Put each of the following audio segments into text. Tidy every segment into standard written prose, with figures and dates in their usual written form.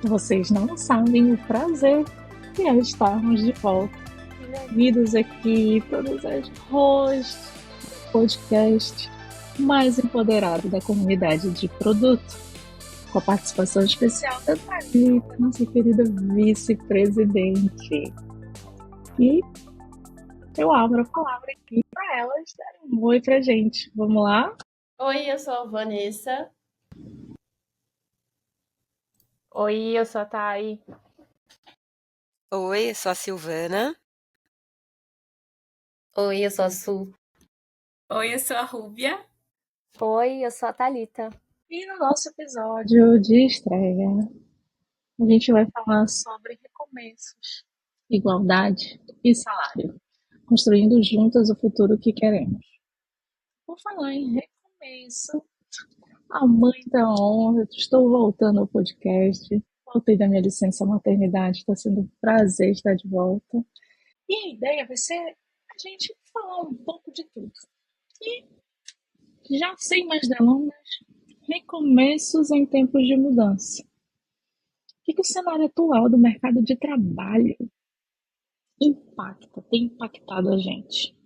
Vocês não sabem o prazer que é estarmos de volta. Bem-vindos aqui, todas as hosts do podcast mais empoderado da comunidade de produto, com a participação especial da Thalita, nossa querida vice-presidente. E eu abro a palavra aqui para elas darem um oi pra gente. Vamos lá? Oi, eu sou a Vanessa. Oi, eu sou a Thay. Oi, eu sou a Silvana. Oi, eu sou a Su. Oi, eu sou a Rúbia. Oi, eu sou a Thalita. E no nosso episódio de estreia, a gente vai falar sobre recomeços, igualdade e salário, construindo juntas o futuro que queremos. Por falar em recomeço, a mãe da honra, estou voltando ao podcast, voltei da minha licença maternidade, está sendo um prazer estar de volta. E a ideia vai ser a gente falar um pouco de tudo. E já sem mais delongas, recomeços em tempos de mudança. O que o cenário atual do mercado de trabalho tem impactado a gente?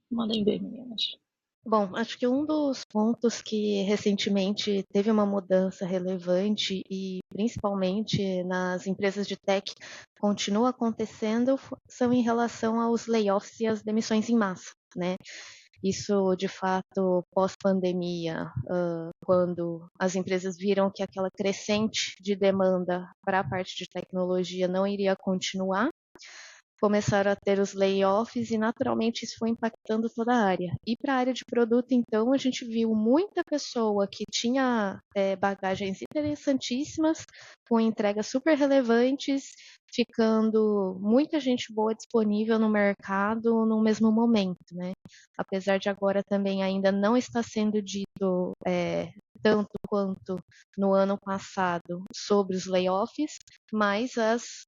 Mandem ver, meninas. Bom, acho que um dos pontos que recentemente teve uma mudança relevante e principalmente nas empresas de tech continua acontecendo são em relação aos layoffs e às demissões em massa, né? Isso, de fato, pós-pandemia, quando as empresas viram que aquela crescente de demanda para a parte de tecnologia não iria continuar, começaram a ter os layoffs e naturalmente isso foi impactando toda a área. E para a área de produto, então, a gente viu muita pessoa que tinha bagagens interessantíssimas, com entregas super relevantes, ficando muita gente boa disponível no mercado no mesmo momento, né? Apesar de agora também ainda não estar sendo dito tanto quanto no ano passado sobre os layoffs, mas as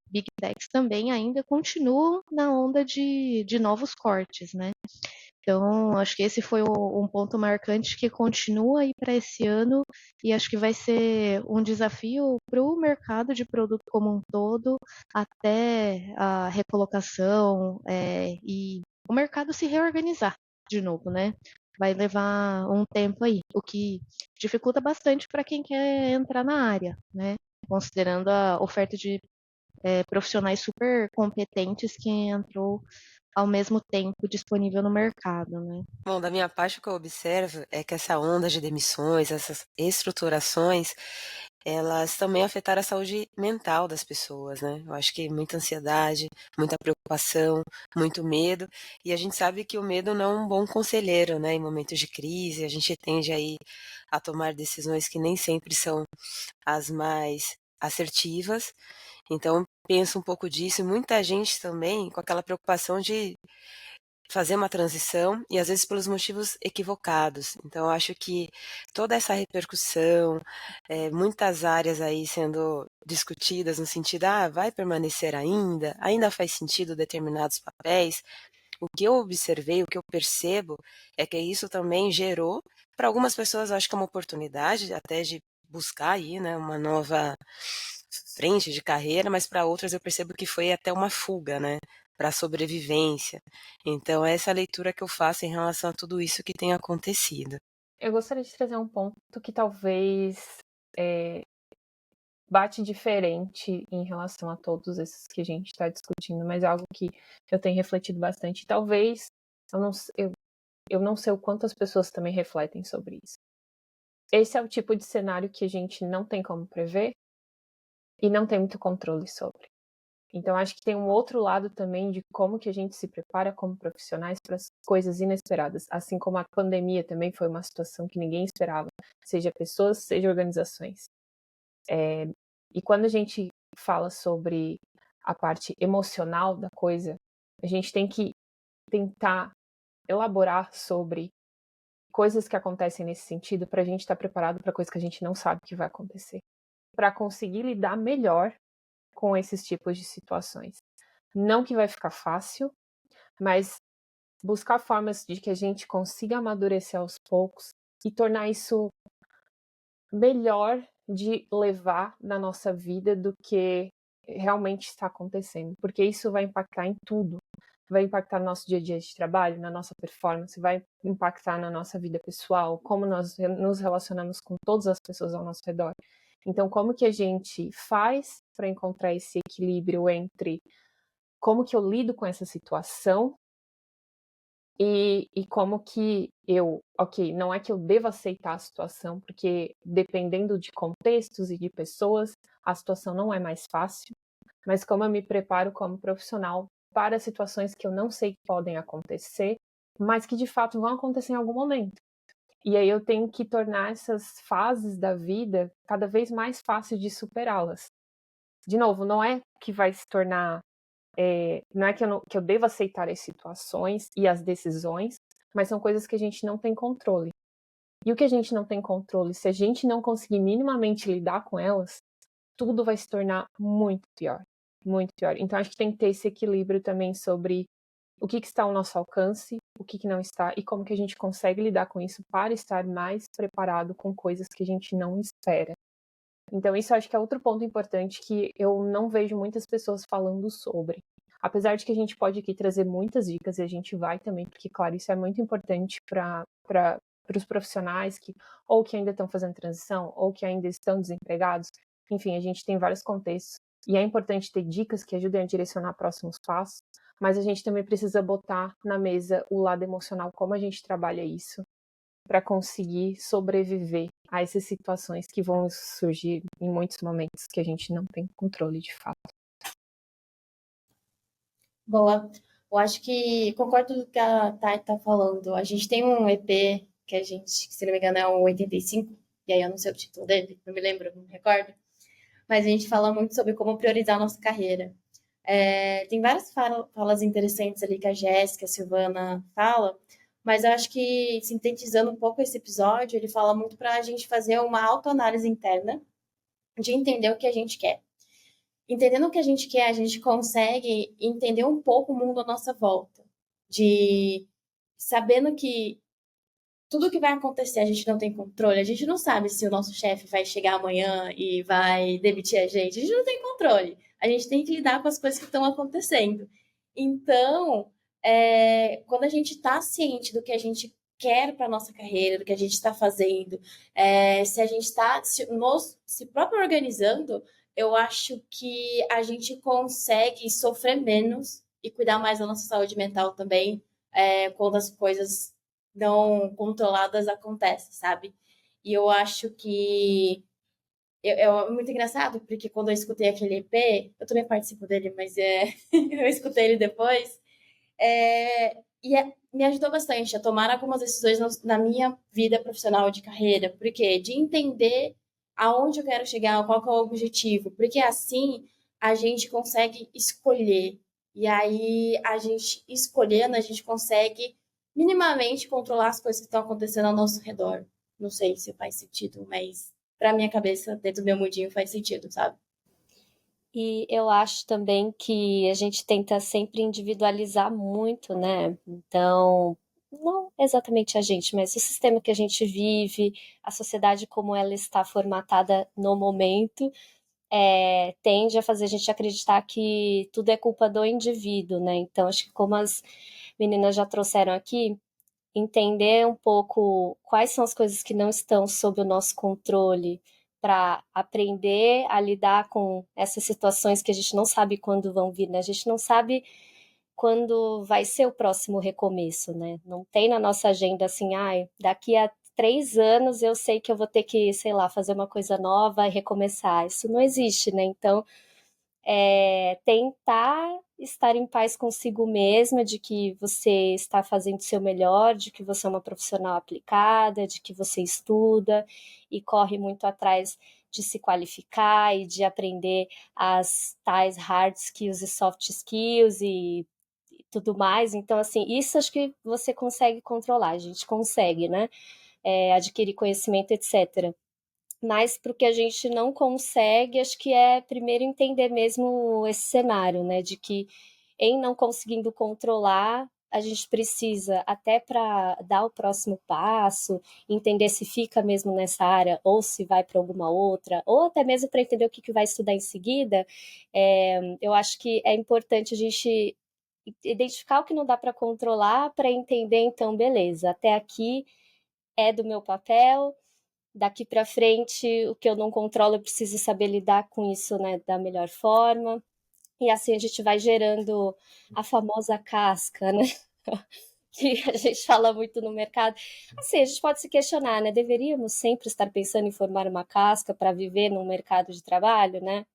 Big Techs também ainda continuam na onda de novos cortes, né? Então, acho que esse foi um ponto marcante que continua aí para esse ano e acho que vai ser um desafio para o mercado de produto como um todo, até a recolocação e o mercado se reorganizar de novo, né? Vai levar um tempo aí, o que dificulta bastante para quem quer entrar na área, né? Considerando a oferta de profissionais super competentes que entrou ao mesmo tempo disponível no mercado, né? Bom, da minha parte, o que eu observo é que essa onda de demissões, essas estruturações, elas também afetaram a saúde mental das pessoas, né? Eu acho que muita ansiedade, muita preocupação, muito medo, e a gente sabe que o medo não é um bom conselheiro, né? Em momentos de crise, a gente tende aí a tomar decisões que nem sempre são as mais assertivas. Então, penso um pouco disso, e muita gente também com aquela preocupação de fazer uma transição e às vezes pelos motivos equivocados. Então, eu acho que toda essa repercussão, muitas áreas aí sendo discutidas no sentido, vai permanecer ainda? Ainda faz sentido determinados papéis? O que eu observei, o que eu percebo é que isso também gerou, para algumas pessoas, eu acho que é uma oportunidade até de buscar aí, né, uma nova frente de carreira, mas para outras eu percebo que foi até uma fuga, né, para a sobrevivência. Então, essa é a leitura que eu faço em relação a tudo isso que tem acontecido. Eu gostaria de trazer um ponto que talvez bate diferente em relação a todos esses que a gente está discutindo, mas é algo que eu tenho refletido bastante. Talvez eu não sei o quanto as pessoas também refletem sobre isso. Esse é o tipo de cenário que a gente não tem como prever e não tem muito controle sobre. Então, acho que tem um outro lado também de como que a gente se prepara como profissionais para as coisas inesperadas. Assim como a pandemia também foi uma situação que ninguém esperava, seja pessoas, seja organizações. E quando a gente fala sobre a parte emocional da coisa, a gente tem que tentar elaborar sobre coisas que acontecem nesse sentido para a gente estar preparado para coisas que a gente não sabe que vai acontecer. Para conseguir lidar melhor com esses tipos de situações. Não que vai ficar fácil, mas buscar formas de que a gente consiga amadurecer aos poucos e tornar isso melhor de levar na nossa vida do que realmente está acontecendo, porque isso vai impactar em tudo. Vai impactar no nosso dia a dia de trabalho, na nossa performance, vai impactar na nossa vida pessoal, como nós nos relacionamos com todas as pessoas ao nosso redor. Então, como que a gente faz para encontrar esse equilíbrio entre como que eu lido com essa situação e como que não é que eu devo aceitar a situação, porque dependendo de contextos e de pessoas, a situação não é mais fácil, mas como eu me preparo como profissional para situações que eu não sei que podem acontecer, mas que de fato vão acontecer em algum momento. E aí eu tenho que tornar essas fases da vida cada vez mais fáceis de superá-las. De novo, não é que vai se tornar não é que eu devo aceitar as situações e as decisões, mas são coisas que a gente não tem controle. E o que a gente não tem controle, se a gente não conseguir minimamente lidar com elas, tudo vai se tornar muito pior. Muito pior. Então, acho que tem que ter esse equilíbrio também sobre o que está ao nosso alcance, o que não está, e como que a gente consegue lidar com isso para estar mais preparado com coisas que a gente não espera. Então, isso acho que é outro ponto importante que eu não vejo muitas pessoas falando sobre. Apesar de que a gente pode aqui trazer muitas dicas, e a gente vai também, porque, claro, isso é muito importante para os profissionais que ou que ainda estão fazendo transição, ou que ainda estão desempregados. Enfim, a gente tem vários contextos. E é importante ter dicas que ajudem a direcionar próximos passos, mas a gente também precisa botar na mesa o lado emocional, como a gente trabalha isso, para conseguir sobreviver a essas situações que vão surgir em muitos momentos que a gente não tem controle de fato. Boa. Eu acho que concordo com o que a Thay tá falando. A gente tem um EP que a gente, se não me engano, é o 85, e aí eu não sei o título dele, não me lembro, não me recordo. Mas a gente fala muito sobre como priorizar a nossa carreira. Tem várias falas interessantes ali que a Jéssica, a Silvana fala, mas eu acho que, sintetizando um pouco esse episódio, ele fala muito para a gente fazer uma autoanálise interna de entender o que a gente quer. Entendendo o que a gente quer, a gente consegue entender um pouco o mundo à nossa volta. De sabendo que tudo que vai acontecer a gente não tem controle. A gente não sabe se o nosso chefe vai chegar amanhã e vai demitir a gente. A gente não tem controle. A gente tem que lidar com as coisas que estão acontecendo. Então, quando a gente está ciente do que a gente quer para nossa carreira, do que a gente está fazendo, se a gente está se próprio organizando, eu acho que a gente consegue sofrer menos e cuidar mais da nossa saúde mental também, quando as coisas não controladas acontecem, sabe? E eu acho que é muito engraçado, porque quando eu escutei aquele EP, eu também participo dele, mas eu escutei ele depois, me ajudou bastante a tomar algumas decisões na minha vida profissional de carreira, porque de entender aonde eu quero chegar, qual que é o objetivo, porque assim a gente consegue escolher, e aí a gente escolhendo, a gente consegue minimamente controlar as coisas que estão acontecendo ao nosso redor. Não sei se faz sentido, mas pra minha cabeça, dentro do meu mundinho, faz sentido, sabe? E eu acho também que a gente tenta sempre individualizar muito, né? Então, não exatamente a gente, mas o sistema que a gente vive, a sociedade como ela está formatada no momento, tende a fazer a gente acreditar que tudo é culpa do indivíduo, né? Então, acho que como as meninas já trouxeram aqui, entender um pouco quais são as coisas que não estão sob o nosso controle para aprender a lidar com essas situações que a gente não sabe quando vão vir, né? A gente não sabe quando vai ser o próximo recomeço, né? Não tem na nossa agenda assim, ai, daqui a 3 anos eu sei que eu vou ter que, sei lá, fazer uma coisa nova e recomeçar. Isso não existe, né? Então, tentar estar em paz consigo mesma, de que você está fazendo o seu melhor, de que você é uma profissional aplicada, de que você estuda e corre muito atrás de se qualificar e de aprender as tais hard skills e soft skills e tudo mais. Então, assim, isso acho que você consegue controlar, a gente consegue, né? Adquirir conhecimento, etc. Mas para o que a gente não consegue, acho que é primeiro entender mesmo esse cenário, né? De que em não conseguindo controlar, a gente precisa até para dar o próximo passo, entender se fica mesmo nessa área ou se vai para alguma outra, ou até mesmo para entender o que vai estudar em seguida, eu acho que é importante a gente identificar o que não dá para controlar para entender, então, beleza, até aqui é do meu papel, daqui para frente o que eu não controlo eu preciso saber lidar com isso, né, da melhor forma. E assim a gente vai gerando a famosa casca, né? Que a gente fala muito no mercado. Assim, a gente pode se questionar, né? Deveríamos sempre estar pensando em formar uma casca para viver num mercado de trabalho, né?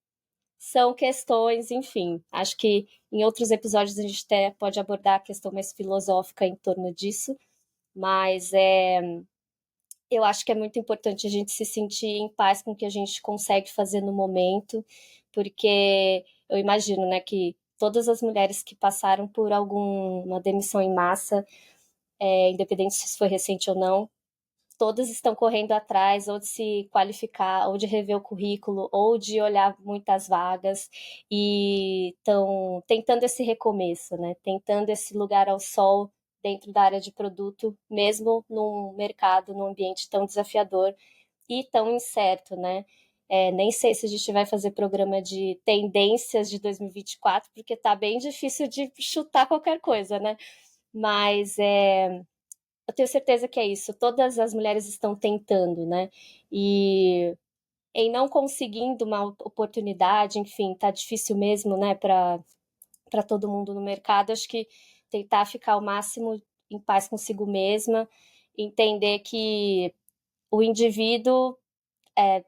São questões, enfim. Acho que em outros episódios a gente até pode abordar a questão mais filosófica em torno disso, mas eu acho que é muito importante a gente se sentir em paz com o que a gente consegue fazer no momento, porque eu imagino, né, que todas as mulheres que passaram por alguma demissão em massa, independente se foi recente ou não, todas estão correndo atrás ou de se qualificar, ou de rever o currículo, ou de olhar muitas vagas e estão tentando esse recomeço, né? Tentando esse lugar ao sol dentro da área de produto, mesmo num mercado, num ambiente tão desafiador e tão incerto, né? Nem sei se a gente vai fazer programa de tendências de 2024, porque tá bem difícil de chutar qualquer coisa, né? Mas eu tenho certeza que é isso. Todas as mulheres estão tentando, né? E em não conseguindo uma oportunidade, enfim, tá difícil mesmo, né, para todo mundo no mercado. Acho que tentar ficar o máximo em paz consigo mesma, entender que o indivíduo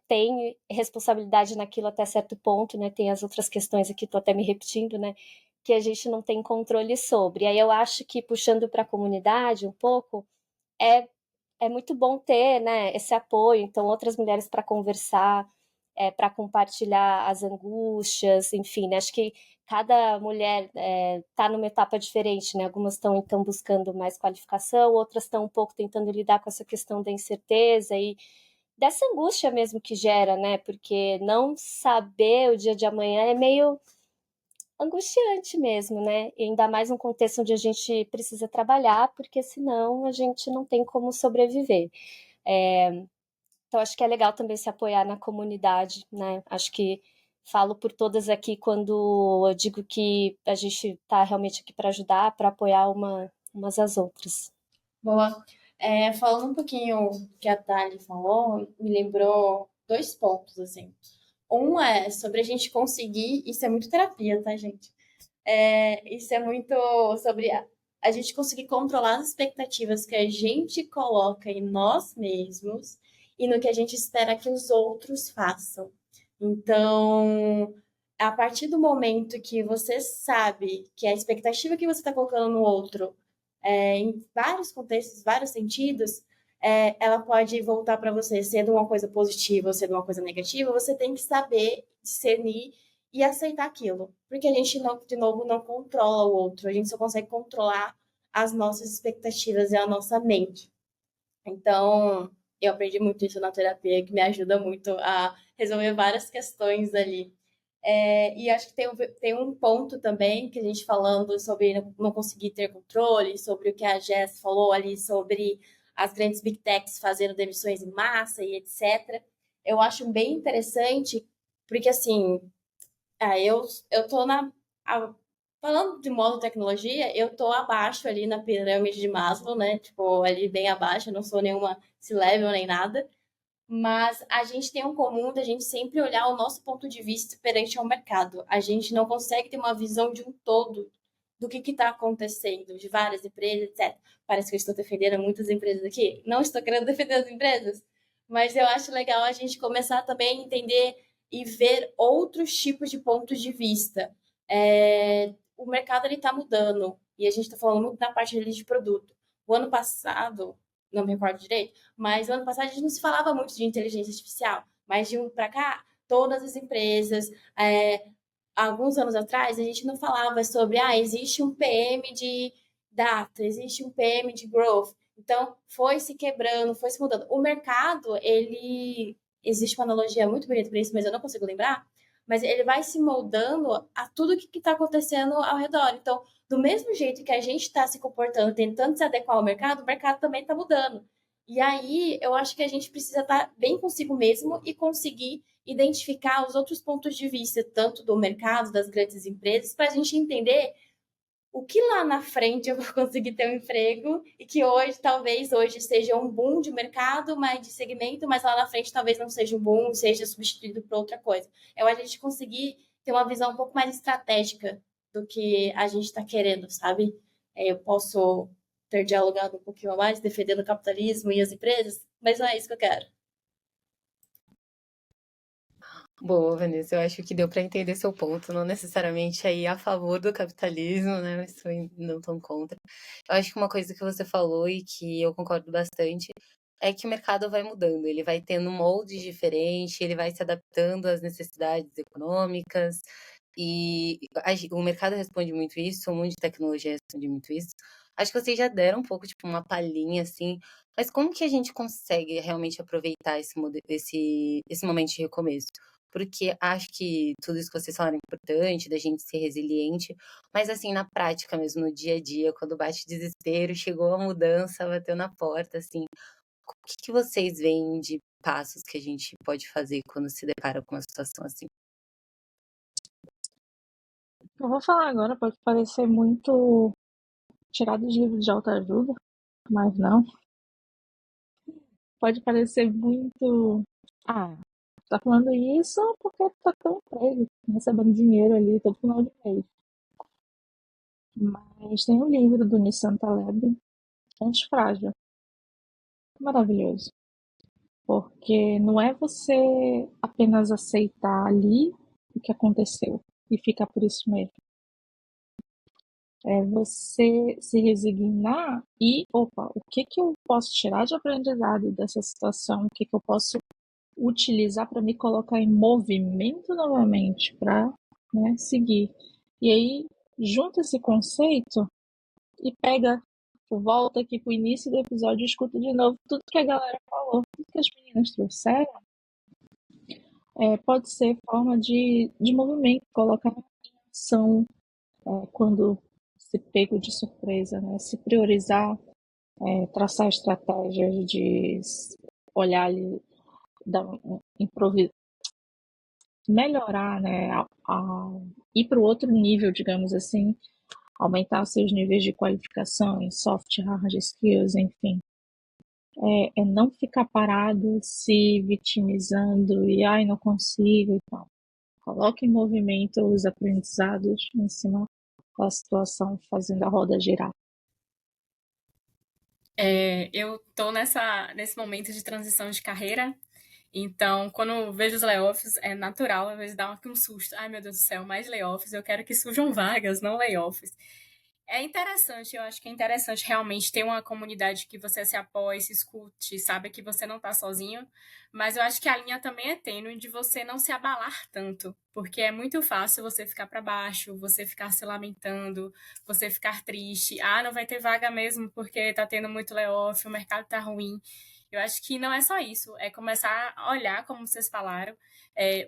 tem responsabilidade naquilo até certo ponto, né? Tem as outras questões aqui, tô até me repetindo, né? Que a gente não tem controle sobre. E aí eu acho que puxando para a comunidade um pouco, é, é muito bom ter, né, esse apoio, então outras mulheres para conversar, para compartilhar as angústias, enfim, né, acho que cada mulher está numa etapa diferente, né? Algumas estão então buscando mais qualificação, outras estão um pouco tentando lidar com essa questão da incerteza e dessa angústia mesmo que gera, né? Porque não saber o dia de amanhã é meio angustiante mesmo, né? E ainda mais num contexto onde a gente precisa trabalhar, porque senão a gente não tem como sobreviver. Então, acho que é legal também se apoiar na comunidade, né? Acho que falo por todas aqui quando eu digo que a gente está realmente aqui para ajudar, para apoiar umas às outras. Boa. Falando um pouquinho que a Thali falou, me lembrou dois pontos, assim. Um é sobre a gente conseguir, isso é muito terapia, tá, gente? Isso é muito sobre a gente conseguir controlar as expectativas que a gente coloca em nós mesmos e no que a gente espera que os outros façam. Então, a partir do momento que você sabe que a expectativa que você está colocando no outro, em vários contextos, vários sentidos, ela pode voltar para você sendo uma coisa positiva ou sendo uma coisa negativa, você tem que saber discernir e aceitar aquilo. Porque a gente, não, de novo, não controla o outro, a gente só consegue controlar as nossas expectativas e a nossa mente. Então, eu aprendi muito isso na terapia, que me ajuda muito a resolver várias questões ali. E acho que tem um ponto também que a gente falando sobre não conseguir ter controle, sobre o que a Jess falou ali sobre as grandes big techs fazendo demissões em massa e etc. Eu acho bem interessante, porque assim, eu tô falando de modo tecnologia, eu tô abaixo ali na pirâmide de Maslow, né? Tipo, ali bem abaixo, eu não sou nenhuma C-level nem nada. Mas a gente tem um comum da gente sempre olhar o nosso ponto de vista perante ao mercado. A gente não consegue ter uma visão de um todo do que está acontecendo, de várias empresas, etc. Parece que eu estou defendendo muitas empresas aqui. Não estou querendo defender as empresas, mas eu acho legal a gente começar também a entender e ver outros tipos de pontos de vista. O mercado está mudando e a gente está falando muito da parte de produto. O ano passado, não me recordo direito, mas no ano passado a gente não se falava muito de inteligência artificial, mas de um para cá, todas as empresas, alguns anos atrás, a gente não falava sobre, existe um PM de data, existe um PM de growth. Então, foi se quebrando, foi se mudando. O mercado, existe uma analogia muito bonita para isso, mas eu não consigo lembrar, mas ele vai se moldando a tudo que está acontecendo ao redor. Então, do mesmo jeito que a gente está se comportando, tentando se adequar ao mercado, o mercado também está mudando. E aí, eu acho que a gente precisa estar bem consigo mesmo e conseguir identificar os outros pontos de vista, tanto do mercado, das grandes empresas, para a gente entender o que lá na frente eu vou conseguir ter um emprego e que hoje, talvez hoje seja um boom de mercado, mas de segmento, mas lá na frente talvez não seja um boom, seja substituído por outra coisa. É a gente conseguir ter uma visão um pouco mais estratégica do que a gente está querendo, sabe? Eu posso ter dialogado um pouquinho a mais, defendendo o capitalismo e as empresas, mas não é isso que eu quero. Boa, Vanessa, eu acho que deu para entender seu ponto, não necessariamente aí a favor do capitalismo, né, mas foi não tão contra. Eu acho que uma coisa que você falou e que eu concordo bastante é que o mercado vai mudando, ele vai tendo moldes diferentes, ele vai se adaptando às necessidades econômicas e o mercado responde muito isso, o mundo de tecnologia responde muito isso. Acho que vocês já deram um pouco, tipo, uma palhinha, assim, mas como que a gente consegue realmente aproveitar esse momento de recomeço? Porque acho que tudo isso que vocês falaram é importante, da gente ser resiliente, mas assim, na prática mesmo, no dia a dia, quando bate desespero, chegou a mudança, bateu na porta, assim, o que vocês veem de passos que a gente pode fazer quando se depara com uma situação assim? Eu vou falar agora, pode parecer muito tirado de livro de autoajuda, mas não. Pode parecer muito. Ah, tá falando isso porque tá com emprego, recebendo dinheiro ali todo final de mês. Mas tem um livro do Nissan Taleb, Antifrágil. Maravilhoso. Porque não é você apenas aceitar ali o que aconteceu e ficar por isso mesmo. É você se resignar e, opa, o que que eu posso tirar de aprendizado dessa situação? O que que eu posso utilizar para me colocar em movimento novamente, para, né, seguir? E aí, junta esse conceito e pega, volta aqui pro início do episódio e escuta de novo tudo que a galera falou, tudo que as meninas trouxeram. Pode ser forma de movimento, colocar em ação quando se pego de surpresa, né? Se priorizar, traçar estratégias de olhar ali, melhorar, né? Ir para o outro nível, digamos assim, aumentar seus níveis de qualificação em soft, hard skills, enfim. É não ficar parado, se vitimizando e ai, não consigo e tal. Coloque em movimento os aprendizados em cima da situação, fazendo a roda girar. Eu tô nesse momento de transição de carreira, então quando eu vejo os layoffs, é natural, às vezes dá um susto. Ai, meu Deus do céu, mais layoffs, eu quero que surjam vagas, não layoffs. É interessante, eu acho que é interessante realmente ter uma comunidade que você se apoie, se escute, sabe que você não está sozinho, mas eu acho que a linha também é tênue de você não se abalar tanto, porque é muito fácil você ficar para baixo, você ficar se lamentando, você ficar triste, não vai ter vaga mesmo porque tá tendo muito layoff, o mercado tá ruim. Eu acho que não é só isso, é começar a olhar, como vocês falaram,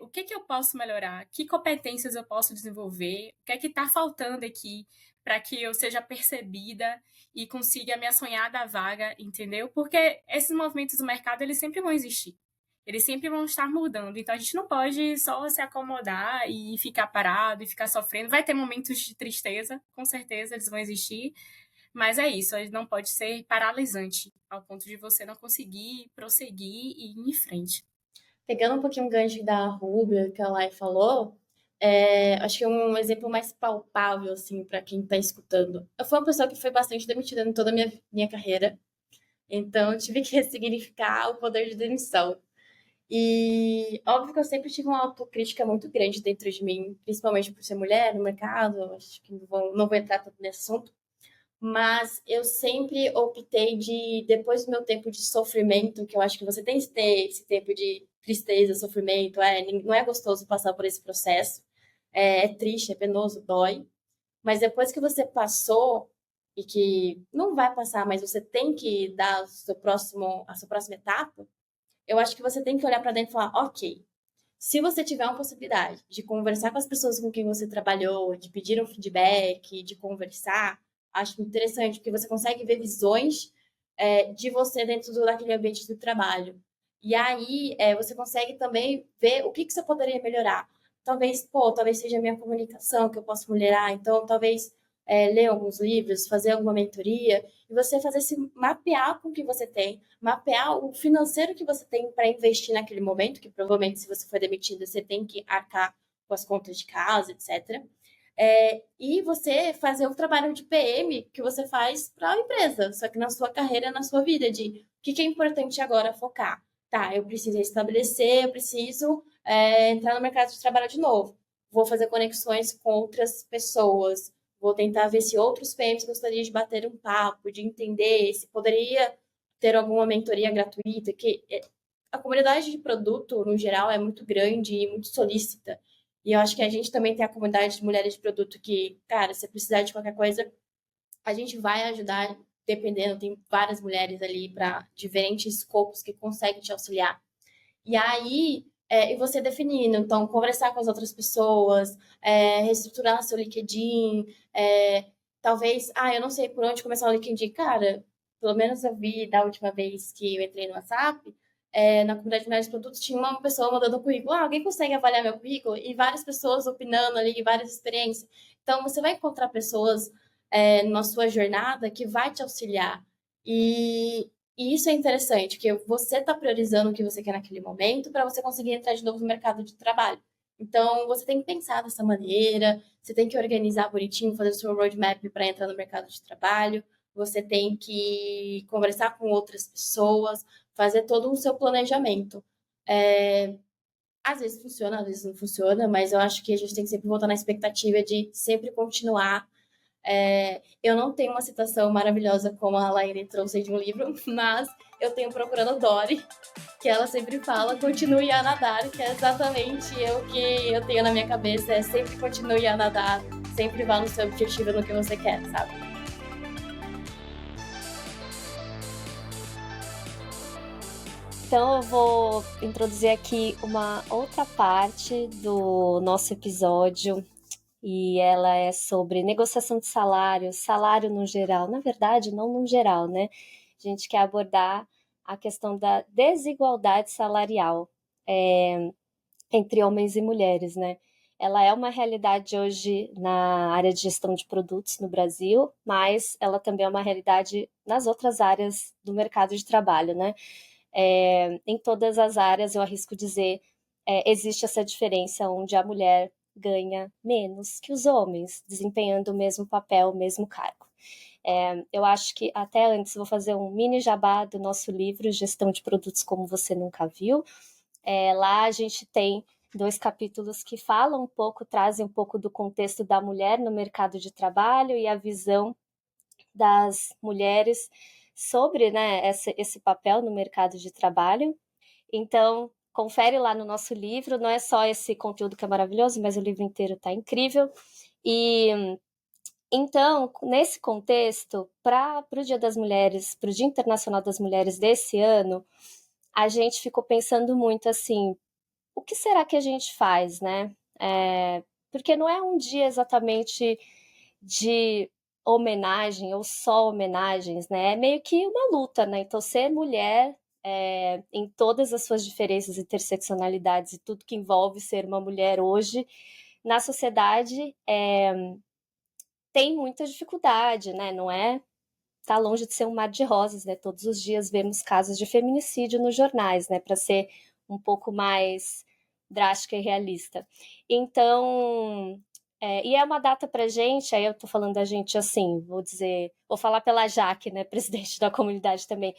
o que eu posso melhorar, que competências eu posso desenvolver, o que está faltando aqui, para que eu seja percebida e consiga a minha sonhada vaga, entendeu? Porque esses movimentos do mercado, eles sempre vão existir. Eles sempre vão estar mudando. Então, a gente não pode só se acomodar e ficar parado e ficar sofrendo. Vai ter momentos de tristeza, com certeza, eles vão existir. Mas é isso, ele não pode ser paralisante, ao ponto de você não conseguir prosseguir e ir em frente. Pegando um pouquinho o gancho da Rubia, que a Lai falou, acho que um exemplo mais palpável, assim, para quem está escutando. Eu fui uma pessoa que foi bastante demitida em toda a minha carreira, então eu tive que ressignificar o poder de demissão. E óbvio que eu sempre tive uma autocrítica muito grande dentro de mim, principalmente por ser mulher no mercado, acho que não vou entrar tanto nesse assunto, mas eu sempre optei depois do meu tempo de sofrimento, que eu acho que você tem que ter esse tempo de tristeza, sofrimento, não é gostoso passar por esse processo, é triste, é penoso, dói, mas depois que você passou, e que não vai passar, mas você tem que dar a sua próxima etapa, eu acho que você tem que olhar para dentro e falar, ok, Se você tiver uma possibilidade de conversar com as pessoas com quem você trabalhou, de pedir um feedback, de conversar, acho interessante, porque você consegue ver visões de você dentro daquele ambiente do trabalho. E aí você consegue também ver o que você poderia melhorar. Talvez seja a minha comunicação que eu posso melhorar. Então, talvez ler alguns livros, fazer alguma mentoria, e você fazer se mapear com o que você tem, mapear o financeiro que você tem para investir naquele momento, que provavelmente se você for demitido, você tem que arcar com as contas de casa, etc. E você fazer o trabalho de PM que você faz para a empresa, só que na sua carreira, na sua vida, de o que é importante agora focar. Tá, eu preciso estabelecer, eu preciso entrar no mercado de trabalho de novo. Vou fazer conexões com outras pessoas, vou tentar ver se outros PMs gostariam de bater um papo, de entender se poderia ter alguma mentoria gratuita, que a comunidade de produto, no geral, é muito grande e muito solícita. E eu acho que a gente também tem a comunidade de mulheres de produto que, cara, se precisar de qualquer coisa, a gente vai ajudar, dependendo, tem várias mulheres ali para diferentes escopos que conseguem te auxiliar. E aí, e você definindo, então, conversar com as outras pessoas, reestruturar seu LinkedIn, talvez, eu não sei por onde começar o LinkedIn, cara, pelo menos eu vi da última vez que eu entrei no WhatsApp, na comunidade de mulheres de produtos, tinha uma pessoa mandando um currículo, alguém consegue avaliar meu currículo? E várias pessoas opinando ali, várias experiências. Então, você vai encontrar pessoas na sua jornada que vai te auxiliar. E isso é interessante, porque você está priorizando o que você quer naquele momento para você conseguir entrar de novo no mercado de trabalho. Então, você tem que pensar dessa maneira, você tem que organizar bonitinho, fazer o seu roadmap para entrar no mercado de trabalho, você tem que conversar com outras pessoas, fazer todo o seu planejamento. Às vezes funciona, às vezes não funciona, mas eu acho que a gente tem que sempre voltar na expectativa de sempre continuar. Eu não tenho uma citação maravilhosa como a Laine trouxe de um livro, mas eu tenho Procurando Dory, que ela sempre fala continue a nadar, que é exatamente o que eu tenho na minha cabeça, é sempre continue a nadar, sempre vá no seu objetivo, no que você quer, sabe? Então eu vou introduzir aqui uma outra parte do nosso episódio, e ela é sobre negociação de salário, salário no geral. Na verdade, não no geral, né? A gente quer abordar a questão da desigualdade salarial entre homens e mulheres, né? Ela é uma realidade hoje na área de gestão de produtos no Brasil, mas ela também é uma realidade nas outras áreas do mercado de trabalho, né? Em todas as áreas, eu arrisco dizer, existe essa diferença onde a mulher ganha menos que os homens, desempenhando o mesmo papel, o mesmo cargo. Eu acho que até antes vou fazer um mini jabá do nosso livro, Gestão de Produtos Como Você Nunca Viu. Lá a gente tem 2 capítulos que falam um pouco, trazem um pouco do contexto da mulher no mercado de trabalho e a visão das mulheres sobre, né, esse papel no mercado de trabalho. Então, confere lá no nosso livro, não é só esse conteúdo que é maravilhoso, mas o livro inteiro está incrível. E então, nesse contexto, para o Dia das Mulheres, para o Dia Internacional das Mulheres desse ano, a gente ficou pensando muito assim, o que será que a gente faz, né? Porque não é um dia exatamente de homenagem ou só homenagens, né? É meio que uma luta, né? Então, ser mulher em todas as suas diferenças, interseccionalidades e tudo que envolve ser uma mulher hoje na sociedade tem muita dificuldade, né? Não é? Tá longe de ser um mar de rosas, né? Todos os dias vemos casos de feminicídio nos jornais, né? Para ser um pouco mais drástica e realista. Então, e é uma data pra gente, aí eu tô falando da gente assim, vou falar pela Jaque, né, presidente da comunidade também,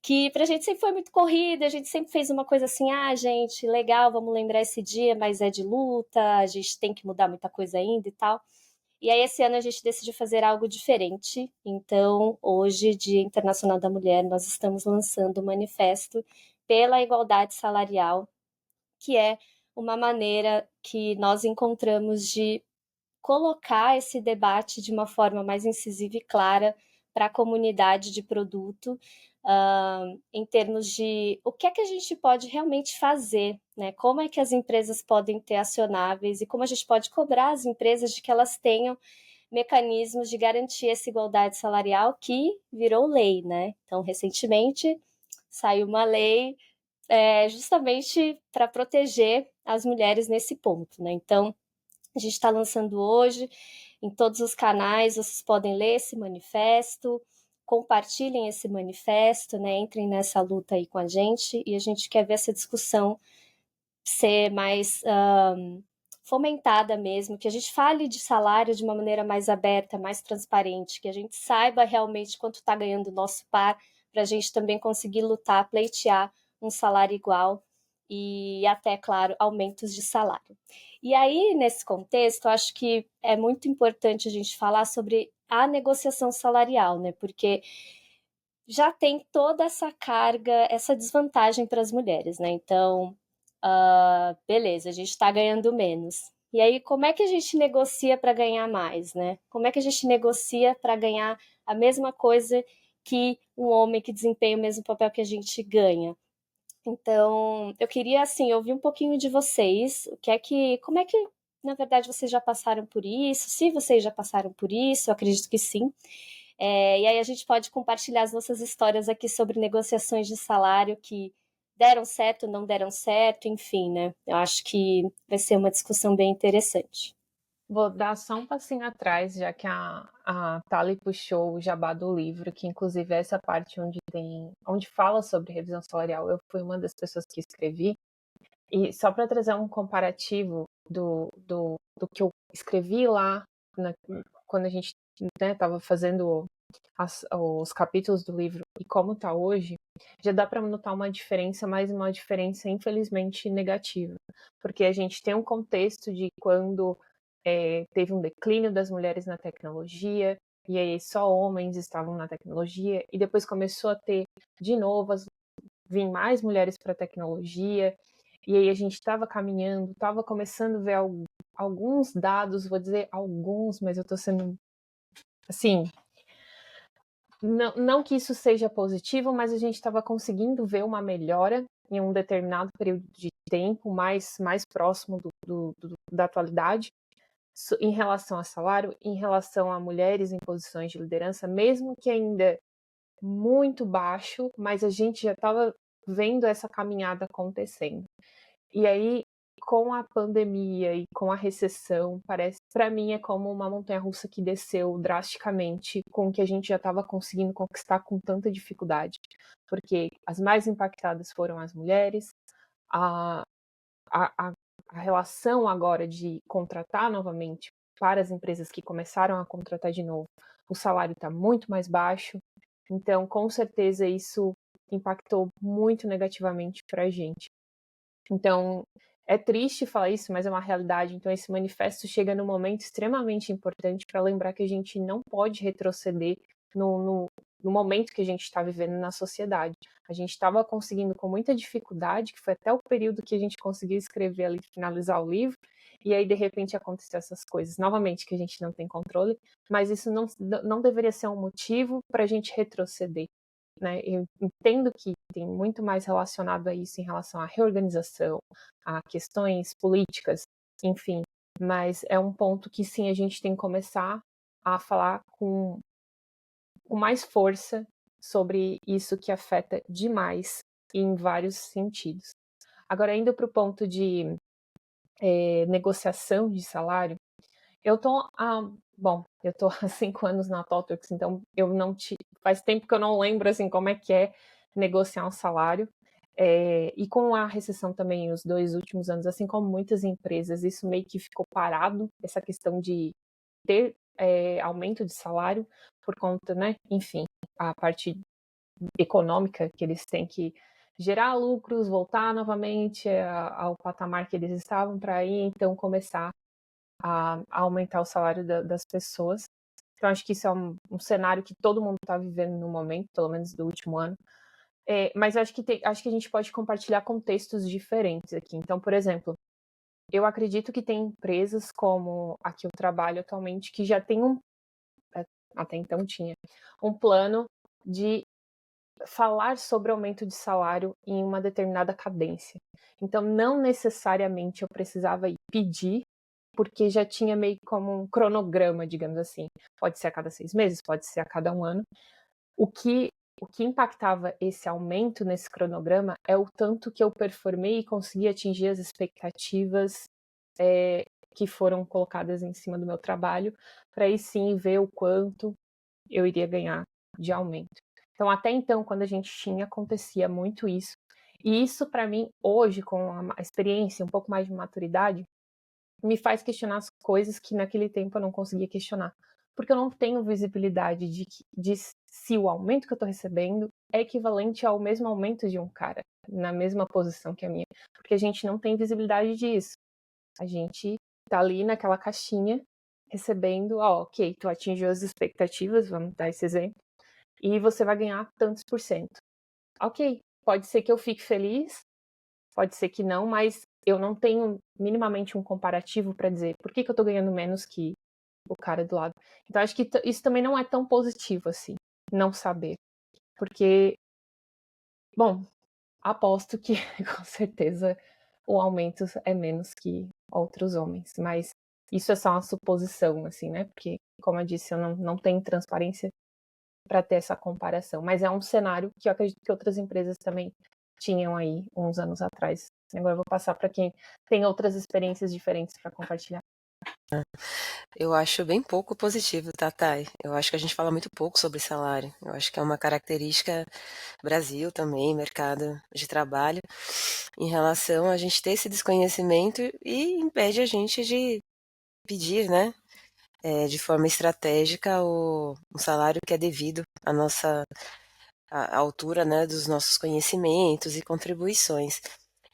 que pra gente sempre foi muito corrida, a gente sempre fez uma coisa assim, gente, legal, vamos lembrar esse dia, mas é de luta, a gente tem que mudar muita coisa ainda e tal. E aí esse ano a gente decidiu fazer algo diferente, então hoje, Dia Internacional da Mulher, nós estamos lançando o Manifesto pela Igualdade Salarial, que é uma maneira que nós encontramos de colocar esse debate de uma forma mais incisiva e clara para a comunidade de produto, em termos de o que é que a gente pode realmente fazer, né? Como é que as empresas podem ter acionáveis e como a gente pode cobrar as empresas de que elas tenham mecanismos de garantir essa igualdade salarial que virou lei, né? Então, recentemente saiu uma lei justamente para proteger as mulheres nesse ponto, né? Então, a gente está lançando hoje em todos os canais, vocês podem ler esse manifesto, compartilhem esse manifesto, né? Entrem nessa luta aí com a gente e a gente quer ver essa discussão ser mais fomentada mesmo, que a gente fale de salário de uma maneira mais aberta, mais transparente, que a gente saiba realmente quanto está ganhando o nosso par, para a gente também conseguir lutar, pleitear um salário igual e até, claro, aumentos de salário. E aí, nesse contexto, eu acho que é muito importante a gente falar sobre a negociação salarial, né? Porque já tem toda essa carga, essa desvantagem para as mulheres, né? Então, beleza, a gente está ganhando menos. E aí, como é que a gente negocia para ganhar mais, né? Como é que a gente negocia para ganhar a mesma coisa que um homem que desempenha o mesmo papel que a gente ganha? Então, eu queria, assim, ouvir um pouquinho de vocês, como é que, na verdade, vocês já passaram por isso? Se vocês já passaram por isso, eu acredito que sim. E aí a gente pode compartilhar as nossas histórias aqui sobre negociações de salário que deram certo, não deram certo, enfim, né? Eu acho que vai ser uma discussão bem interessante. Vou dar só um passinho atrás, já que a Thali puxou o jabá do livro, que inclusive é essa parte onde fala sobre revisão salarial. Eu fui uma das pessoas que escrevi. E só para trazer um comparativo do que eu escrevi lá, quando a gente estava fazendo os capítulos do livro e como está hoje, já dá para notar uma diferença, mas uma diferença infelizmente negativa, porque a gente tem um contexto de quando teve um declínio das mulheres na tecnologia, e aí só homens estavam na tecnologia, e depois começou a ter de novo vir mais mulheres para a tecnologia, e aí a gente estava caminhando, estava começando a ver alguns dados, vou dizer alguns, mas eu estou sendo assim, não que isso seja positivo, mas a gente estava conseguindo ver uma melhora em um determinado período de tempo mais próximo da atualidade, em relação a salário, em relação a mulheres em posições de liderança, mesmo que ainda muito baixo, mas a gente já estava vendo essa caminhada acontecendo. E aí, com a pandemia e com a recessão, parece, para mim, é como uma montanha-russa que desceu drasticamente com o que a gente já estava conseguindo conquistar com tanta dificuldade. Porque as mais impactadas foram as mulheres, a relação agora de contratar novamente para as empresas que começaram a contratar de novo, o salário está muito mais baixo. Então, com certeza, isso impactou muito negativamente para a gente. Então, é triste falar isso, mas é uma realidade. Então, esse manifesto chega num momento extremamente importante para lembrar que a gente não pode retroceder no momento que a gente está vivendo na sociedade. A gente estava conseguindo com muita dificuldade, que foi até o período que a gente conseguiu escrever ali, finalizar o livro, e aí, de repente, aconteceu essas coisas. Novamente, que a gente não tem controle, mas isso não deveria ser um motivo para a gente retroceder. Né? Eu entendo que tem muito mais relacionado a isso em relação à reorganização, a questões políticas, enfim, mas é um ponto que sim, a gente tem que começar a falar com mais força sobre isso que afeta demais em vários sentidos. Agora, indo para o ponto de negociação de salário, eu tô há 5 anos na ThoughtWorks, então faz tempo que eu não lembro assim como é que é negociar um salário. E com a recessão também, os 2 últimos anos, assim como muitas empresas, isso meio que ficou parado, essa questão de ter aumento de salário por conta, né? Enfim, a parte econômica que eles têm que gerar lucros, voltar novamente ao patamar que eles estavam para aí, então começar a aumentar o salário das pessoas. Então, acho que isso é um cenário que todo mundo está vivendo no momento, pelo menos do último ano. Mas acho que a gente pode compartilhar contextos diferentes aqui. Então, por exemplo, eu acredito que tem empresas como a que eu trabalho atualmente que já tem até então tinha, um plano de falar sobre aumento de salário em uma determinada cadência. Então, não necessariamente eu precisava ir pedir, porque já tinha meio como um cronograma, digamos assim. Pode ser a cada 6 meses, pode ser a cada 1 ano. O que impactava esse aumento nesse cronograma é o tanto que eu performei e consegui atingir as expectativas que foram colocadas em cima do meu trabalho, para aí sim ver o quanto eu iria ganhar de aumento. Então, até então, quando a gente tinha, acontecia muito isso. E isso, para mim, hoje, com a experiência, um pouco mais de maturidade, me faz questionar as coisas que naquele tempo eu não conseguia questionar. Porque eu não tenho visibilidade de se o aumento que eu estou recebendo é equivalente ao mesmo aumento de um cara, na mesma posição que a minha. Porque a gente não tem visibilidade disso. A gente tá ali naquela caixinha, recebendo, ok, tu atingiu as expectativas, vamos dar esse exemplo, e você vai ganhar tantos por cento. Ok, pode ser que eu fique feliz, pode ser que não, mas eu não tenho minimamente um comparativo para dizer por que eu tô ganhando menos que o cara do lado. Então, acho que isso também não é tão positivo assim, não saber. Porque, bom, aposto que com certeza o aumento é menos que outros homens, mas isso é só uma suposição, assim, né? Porque, como eu disse, eu não tenho transparência para ter essa comparação, mas é um cenário que eu acredito que outras empresas também tinham aí uns anos atrás. Agora eu vou passar para quem tem outras experiências diferentes para compartilhar. Eu acho bem pouco positivo, tá, Thay? Eu acho que a gente fala muito pouco sobre salário. Eu acho que é uma característica Brasil também, mercado de trabalho, em relação a gente ter esse desconhecimento e impede a gente de pedir, né, de forma estratégica um salário que é devido à nossa à altura, né, dos nossos conhecimentos e contribuições.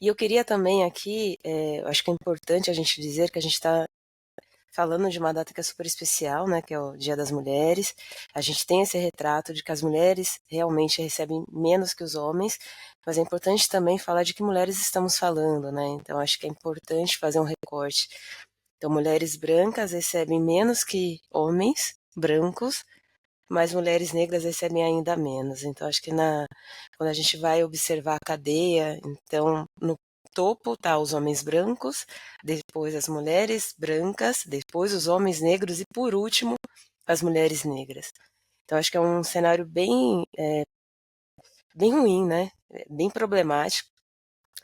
E eu queria também aqui, eu acho que é importante a gente dizer que a gente está falando de uma data que é super especial, né, que é o Dia das Mulheres. A gente tem esse retrato de que as mulheres realmente recebem menos que os homens, mas é importante também falar de que mulheres estamos falando, né? Então acho que é importante fazer um recorte. Então mulheres brancas recebem menos que homens brancos, mas mulheres negras recebem ainda menos. Então acho que quando a gente vai observar a cadeia, então no topo tá os homens brancos, depois as mulheres brancas, depois os homens negros e por último as mulheres negras. Então acho que é um cenário bem ruim, né? Bem problemático.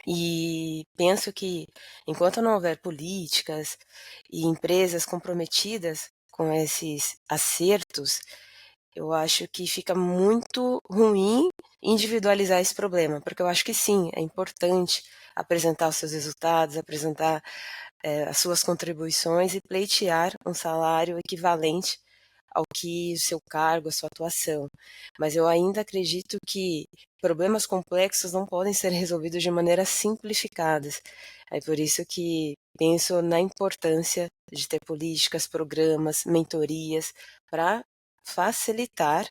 E penso que enquanto não houver políticas e empresas comprometidas com esses acertos, eu acho que fica muito ruim individualizar esse problema, porque eu acho que sim, é importante apresentar os seus resultados, apresentar as suas contribuições e pleitear um salário equivalente ao que o seu cargo, a sua atuação. Mas eu ainda acredito que problemas complexos não podem ser resolvidos de maneira simplificadas. É por isso que penso na importância de ter políticas, programas, mentorias para facilitar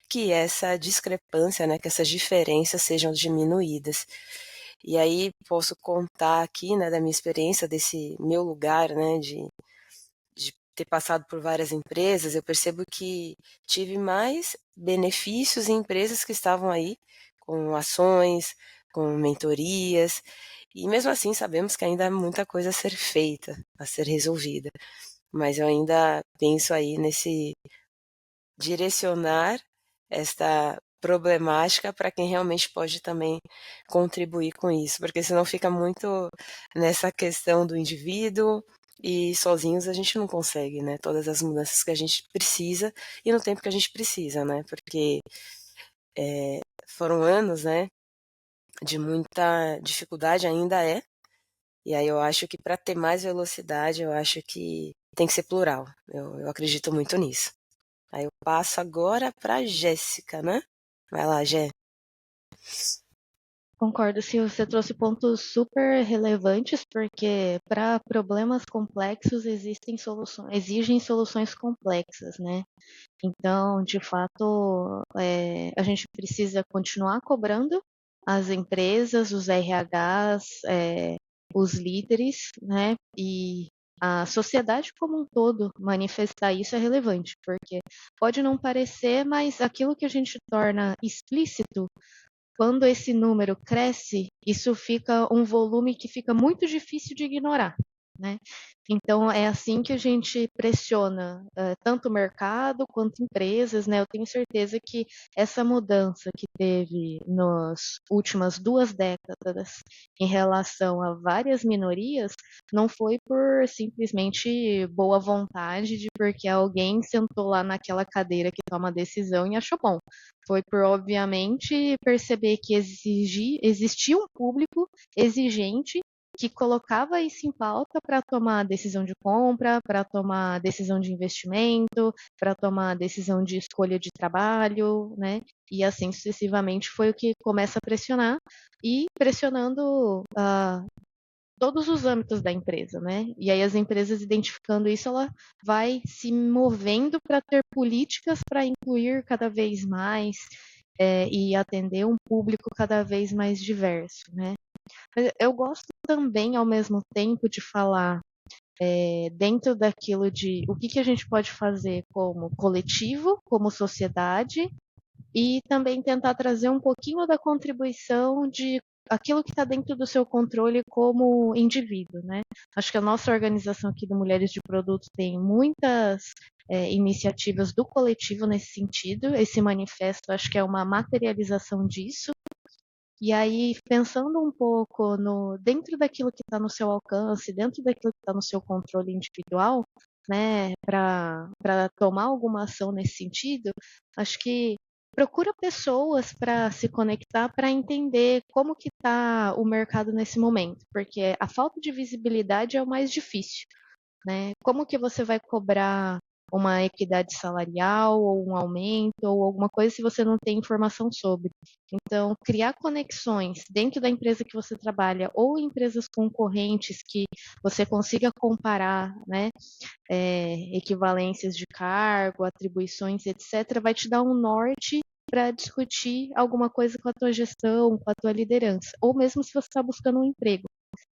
que essa discrepância, né, que essas diferenças sejam diminuídas. E aí posso contar aqui, né, da minha experiência, desse meu lugar, né, de ter passado por várias empresas, eu percebo que tive mais benefícios em empresas que estavam aí com ações, com mentorias, e mesmo assim sabemos que ainda há muita coisa a ser feita, a ser resolvida. Mas eu ainda penso aí nesse direcionar esta problemática para quem realmente pode também contribuir com isso, porque senão fica muito nessa questão do indivíduo e sozinhos a gente não consegue, né, todas as mudanças que a gente precisa e no tempo que a gente precisa, né, porque foram anos, né, de muita dificuldade, ainda e aí eu acho que para ter mais velocidade, eu acho que tem que ser plural, eu acredito muito nisso. Aí eu passo agora para Jéssica, né? Vai lá, Jé. Concordo, se você trouxe pontos super relevantes, porque para problemas complexos exigem soluções complexas, né? Então, de fato, a gente precisa continuar cobrando as empresas, os RHs, os líderes, né? E a sociedade como um todo manifestar isso é relevante, porque pode não parecer, mas aquilo que a gente torna explícito, quando esse número cresce, isso fica um volume que fica muito difícil de ignorar, né? Então, é assim que a gente pressiona tanto o mercado quanto empresas, né? Eu tenho certeza que essa mudança que teve nas últimas 2 décadas em relação a várias minorias não foi por simplesmente boa vontade de porque alguém sentou lá naquela cadeira que toma a decisão e achou bom. Foi por, obviamente, perceber que existia um público exigente que colocava isso em pauta para tomar decisão de compra, para tomar decisão de investimento, para tomar decisão de escolha de trabalho, né? E assim sucessivamente foi o que começa a pressionar e pressionando todos os âmbitos da empresa, né? E aí as empresas identificando isso, ela vai se movendo para ter políticas para incluir cada vez mais e atender um público cada vez mais diverso, né? Eu gosto também, ao mesmo tempo, de falar dentro daquilo de o que a gente pode fazer como coletivo, como sociedade, e também tentar trazer um pouquinho da contribuição de aquilo que está dentro do seu controle como indivíduo, né? Acho que a nossa organização aqui do Mulheres de Produto tem muitas iniciativas do coletivo nesse sentido. Esse manifesto acho que é uma materialização disso. E aí, pensando um pouco dentro daquilo que está no seu alcance, dentro daquilo que está no seu controle individual, né, para tomar alguma ação nesse sentido, acho que procura pessoas para se conectar, para entender como que está o mercado nesse momento, porque a falta de visibilidade é o mais difícil, né? Como que você vai cobrar uma equidade salarial ou um aumento ou alguma coisa se você não tem informação sobre? Então, criar conexões dentro da empresa que você trabalha ou empresas concorrentes que você consiga comparar, né, equivalências de cargo, atribuições, etc., vai te dar um norte para discutir alguma coisa com a tua gestão, com a tua liderança, ou mesmo se você está buscando um emprego,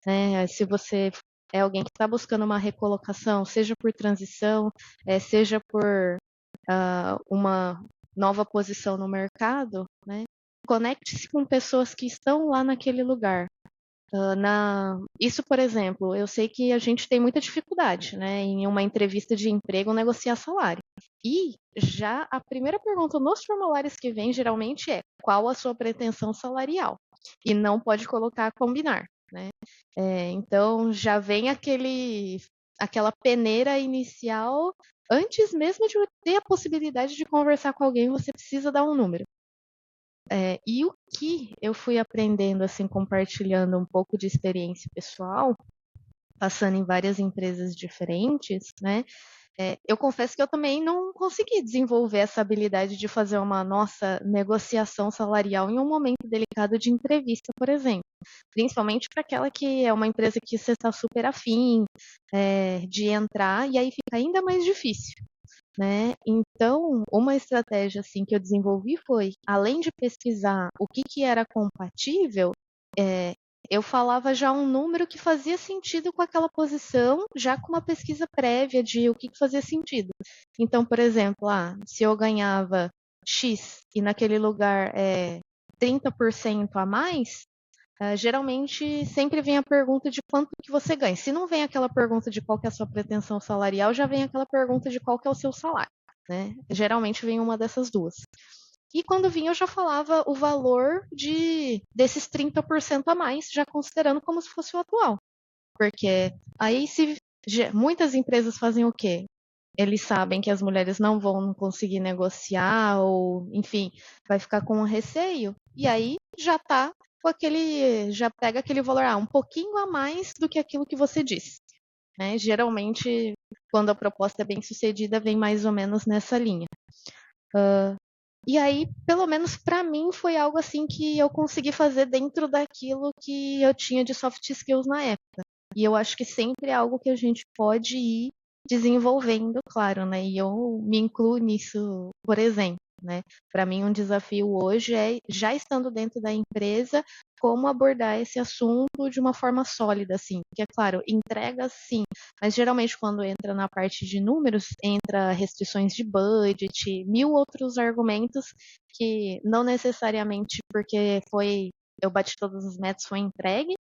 né? Se você é alguém que está buscando uma recolocação, seja por transição, seja por uma nova posição no mercado, né? Conecte-se com pessoas que estão lá naquele lugar. Isso, por exemplo, eu sei que a gente tem muita dificuldade, né, em uma entrevista de emprego negociar salário. E já a primeira pergunta nos formulários que vem geralmente é qual a sua pretensão salarial? E não pode colocar combinar, né? Então já vem aquela peneira inicial. Antes mesmo de ter a possibilidade de conversar com alguém, você precisa dar um número. E o que eu fui aprendendo, assim, compartilhando um pouco de experiência pessoal, passando em várias empresas diferentes, né? Eu confesso que eu também não consegui desenvolver essa habilidade de fazer uma nossa negociação salarial em um momento delicado de entrevista, por exemplo. Principalmente para aquela que é uma empresa que você está super afim de entrar, e aí fica ainda mais difícil, né? Então, uma estratégia assim que eu desenvolvi foi, além de pesquisar o que era compatível, eu falava já um número que fazia sentido com aquela posição, já com uma pesquisa prévia de o que fazia sentido. Então, por exemplo, se eu ganhava X e naquele lugar 30% a mais, geralmente sempre vem a pergunta de quanto que você ganha. Se não vem aquela pergunta de qual que é a sua pretensão salarial, já vem aquela pergunta de qual que é o seu salário, né? Geralmente vem uma dessas duas. E quando vinha eu já falava o valor desses 30% a mais, já considerando como se fosse o atual. Porque aí muitas empresas fazem o quê? Eles sabem que as mulheres não vão conseguir negociar ou, enfim, vai ficar com um receio. E aí já tá já pega aquele valor um pouquinho a mais do que aquilo que você disse, né? Geralmente, quando a proposta é bem sucedida, vem mais ou menos nessa linha. E aí, pelo menos para mim, foi algo assim que eu consegui fazer dentro daquilo que eu tinha de soft skills na época. E eu acho que sempre é algo que a gente pode ir desenvolvendo, claro, né? E eu me incluo nisso, por exemplo. né? Para mim, um desafio hoje é, já estando dentro da empresa, como abordar esse assunto de uma forma sólida, assim. Porque, é claro, entrega sim, mas geralmente quando entra na parte de números, entra restrições de budget, mil outros argumentos que não necessariamente porque eu bati todas as metas, foi entregue,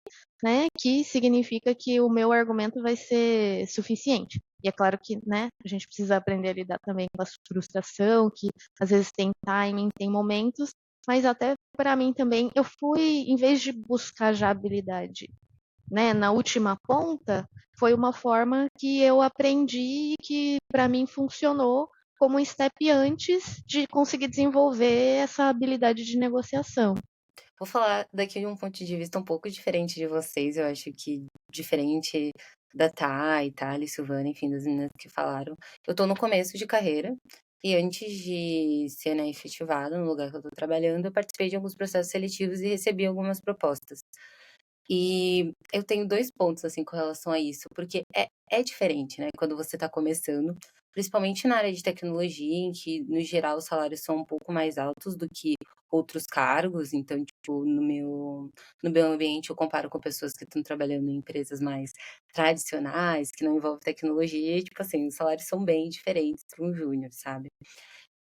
né, que significa que o meu argumento vai ser suficiente. E é claro que, né, a gente precisa aprender a lidar também com a frustração, que às vezes tem timing, tem momentos, mas até para mim também, eu fui, em vez de buscar já habilidade, né, na última ponta, foi uma forma que eu aprendi e que para mim funcionou como um step antes de conseguir desenvolver essa habilidade de negociação. Vou falar daqui de um ponto de vista um pouco diferente de vocês, eu acho que diferente da Thay, Thali, Silvana, enfim, das meninas que falaram. Eu tô no começo de carreira e antes de ser, né, efetivada no lugar que eu tô trabalhando, eu participei de alguns processos seletivos e recebi algumas propostas. E eu tenho 2 pontos, assim, com relação a isso, porque é diferente, né, quando você tá começando, principalmente na área de tecnologia, em que, no geral, os salários são um pouco mais altos do que outros cargos. Então, tipo, no meu ambiente, eu comparo com pessoas que estão trabalhando em empresas mais tradicionais, que não envolvem tecnologia, e, tipo assim, os salários são bem diferentes para um júnior, sabe.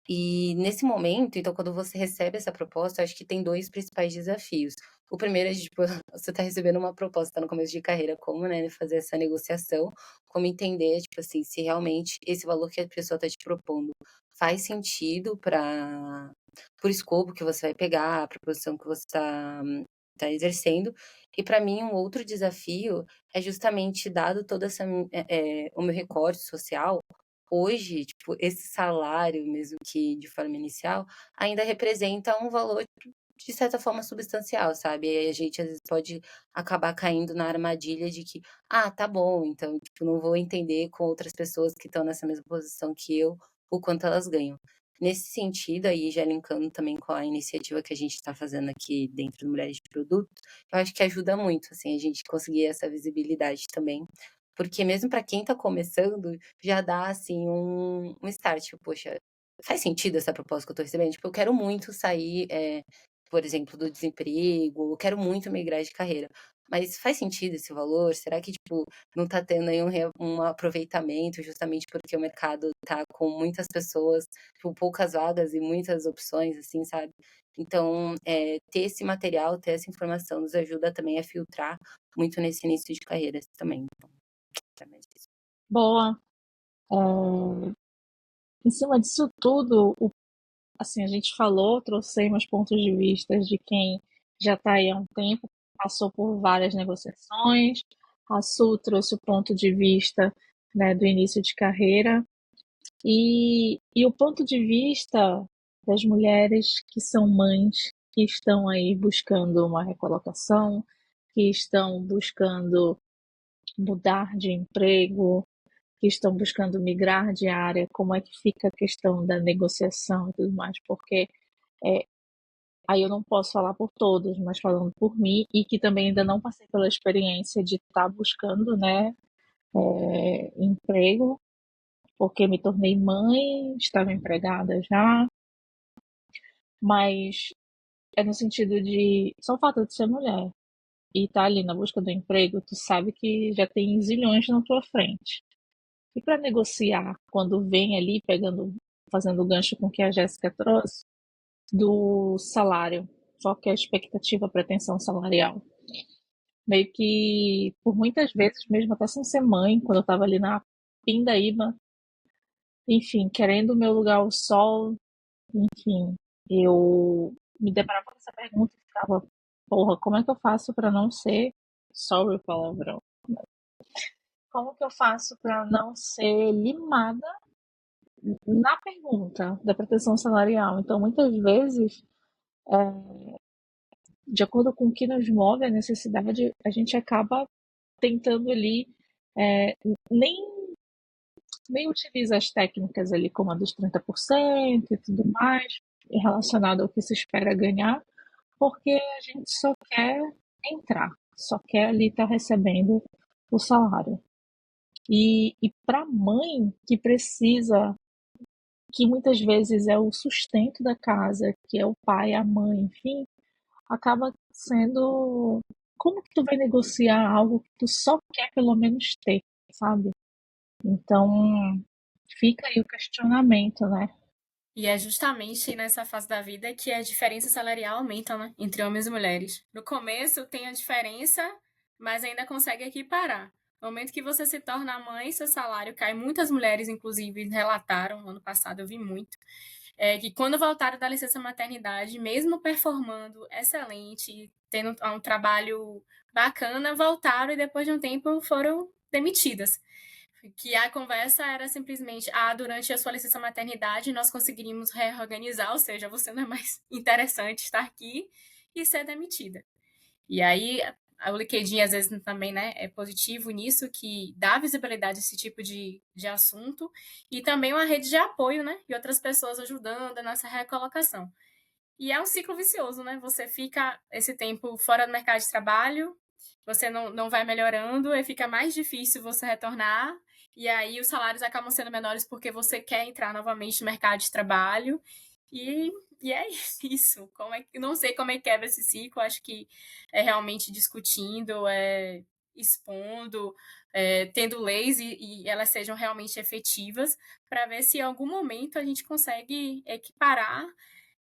E nesse momento, então, quando você recebe essa proposta, eu acho que tem 2 principais desafios. O primeiro é de, tipo, você tá recebendo uma proposta, tá no começo de carreira, como, né, fazer essa negociação, como entender, tipo assim, se realmente esse valor que a pessoa tá te propondo faz sentido para o escopo que você vai pegar, para a posição que você tá exercendo. E para mim, um outro desafio é justamente dado toda essa, o meu recorte social, hoje, tipo, esse salário, mesmo que de forma inicial, ainda representa um valor de certa forma substancial, sabe? E aí a gente às vezes pode acabar caindo na armadilha de que, ah, tá bom, então, tipo, não vou entender com outras pessoas que estão nessa mesma posição que eu, o quanto elas ganham. Nesse sentido, aí já linkando também com a iniciativa que a gente está fazendo aqui dentro do Mulheres de Produto, eu acho que ajuda muito, assim, a gente conseguir essa visibilidade também, porque mesmo para quem está começando, já dá, assim, um start, tipo, poxa, faz sentido essa proposta que eu tô recebendo? Tipo, eu quero muito sair, por exemplo, do desemprego, eu quero muito migrar de carreira, mas faz sentido esse valor? Será que, tipo, não tá tendo aí um aproveitamento justamente porque o mercado tá com muitas pessoas, tipo, poucas vagas e muitas opções, assim, sabe? Então, ter esse material, ter essa informação nos ajuda também a filtrar muito nesse início de carreira também. Então, é mais isso. Boa. Em cima disso tudo, assim, a gente falou, trouxemos pontos de vista de quem já está aí há um tempo, passou por várias negociações. A Su trouxe o ponto de vista, né, do início de carreira. E o ponto de vista das mulheres que são mães, que estão aí buscando uma recolocação, que estão buscando mudar de emprego, que estão buscando migrar de área, como é que fica a questão da negociação e tudo mais, porque aí eu não posso falar por todos, mas falando por mim, e que também ainda não passei pela experiência de estar buscando, né, emprego, porque me tornei mãe, estava empregada já, mas é no sentido de só o fato de ser mulher e estar ali na busca do emprego, tu sabe que já tem zilhões na tua frente. E para negociar, quando vem ali fazendo o gancho com o que a Jéssica trouxe, do salário, qual que é a expectativa, a pretensão salarial? Meio que, por muitas vezes, mesmo até sem ser mãe, quando eu estava ali na pindaíba, enfim, querendo o meu lugar ao sol, enfim, eu me deparava com essa pergunta e ficava, porra, como é que eu faço para não ser, sorry o palavrão, como que eu faço para não ser limada na pergunta da pretensão salarial? Então, muitas vezes, de acordo com o que nos move a necessidade, a gente acaba tentando ali, é, nem, nem utiliza as técnicas ali como a dos 30% e tudo mais, relacionado ao que se espera ganhar, porque a gente só quer entrar, só quer ali estar recebendo o salário. E para a mãe que precisa que muitas vezes é o sustento da casa, que é o pai, a mãe, enfim, acaba sendo como que tu vai negociar algo que tu só quer pelo menos ter, sabe? Então, fica aí o questionamento, né? E é justamente nessa fase da vida que a diferença salarial aumenta, né? Entre homens e mulheres. No começo tem a diferença, mas ainda consegue equiparar. No momento que você se torna mãe, seu salário cai. Muitas mulheres, inclusive, relataram, ano passado eu vi muito, que quando voltaram da licença maternidade, mesmo performando excelente, tendo um trabalho bacana, voltaram e depois de um tempo foram demitidas. Que a conversa era simplesmente, durante a sua licença maternidade nós conseguiríamos reorganizar, ou seja, você não é mais interessante estar aqui e ser demitida. E aí, o LinkedIn, às vezes, também, né, é positivo nisso, que dá visibilidade a esse tipo de assunto, e também uma rede de apoio, né, e outras pessoas ajudando nessa recolocação. E é um ciclo vicioso, né? Você fica esse tempo fora do mercado de trabalho, você não vai melhorando, e fica mais difícil você retornar, e aí os salários acabam sendo menores porque você quer entrar novamente no mercado de trabalho, e, e é isso. Não sei como é que quebra esse ciclo, acho que é realmente discutindo, expondo, tendo leis e elas sejam realmente efetivas, para ver se em algum momento a gente consegue equiparar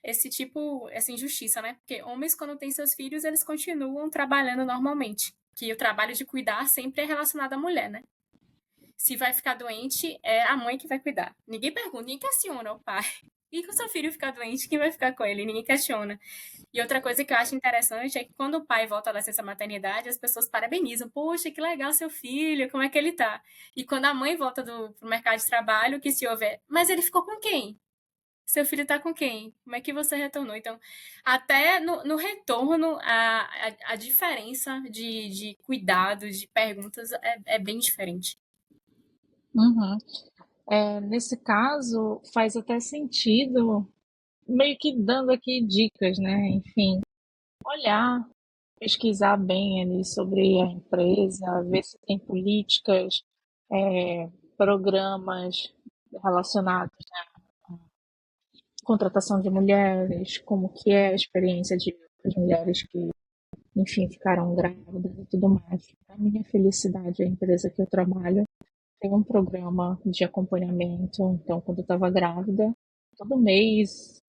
essa injustiça, né? Porque homens, quando têm seus filhos, eles continuam trabalhando normalmente. Que o trabalho de cuidar sempre é relacionado à mulher, né? Se vai ficar doente, é a mãe que vai cuidar. Ninguém pergunta, ninguém questiona o pai. E quando o seu filho ficar doente, quem vai ficar com ele? Ninguém questiona. E outra coisa que eu acho interessante é que quando o pai volta da licença maternidade, as pessoas parabenizam. Poxa, que legal seu filho, como é que ele tá? E quando a mãe volta pro mercado de trabalho, o que se ouve é, mas ele ficou com quem? Seu filho tá com quem? Como é que você retornou? Então, até no retorno, a diferença de cuidados, de perguntas, é bem diferente. Uhum. Nesse caso, faz até sentido, meio que dando aqui dicas, né? Enfim, olhar, pesquisar bem ali sobre a empresa, ver se tem políticas, programas relacionados à contratação de mulheres, como que é a experiência de outras mulheres que, enfim, ficaram grávidas e tudo mais. Para minha felicidade, a empresa que eu trabalho tem um programa de acompanhamento. Então, quando eu estava grávida, todo mês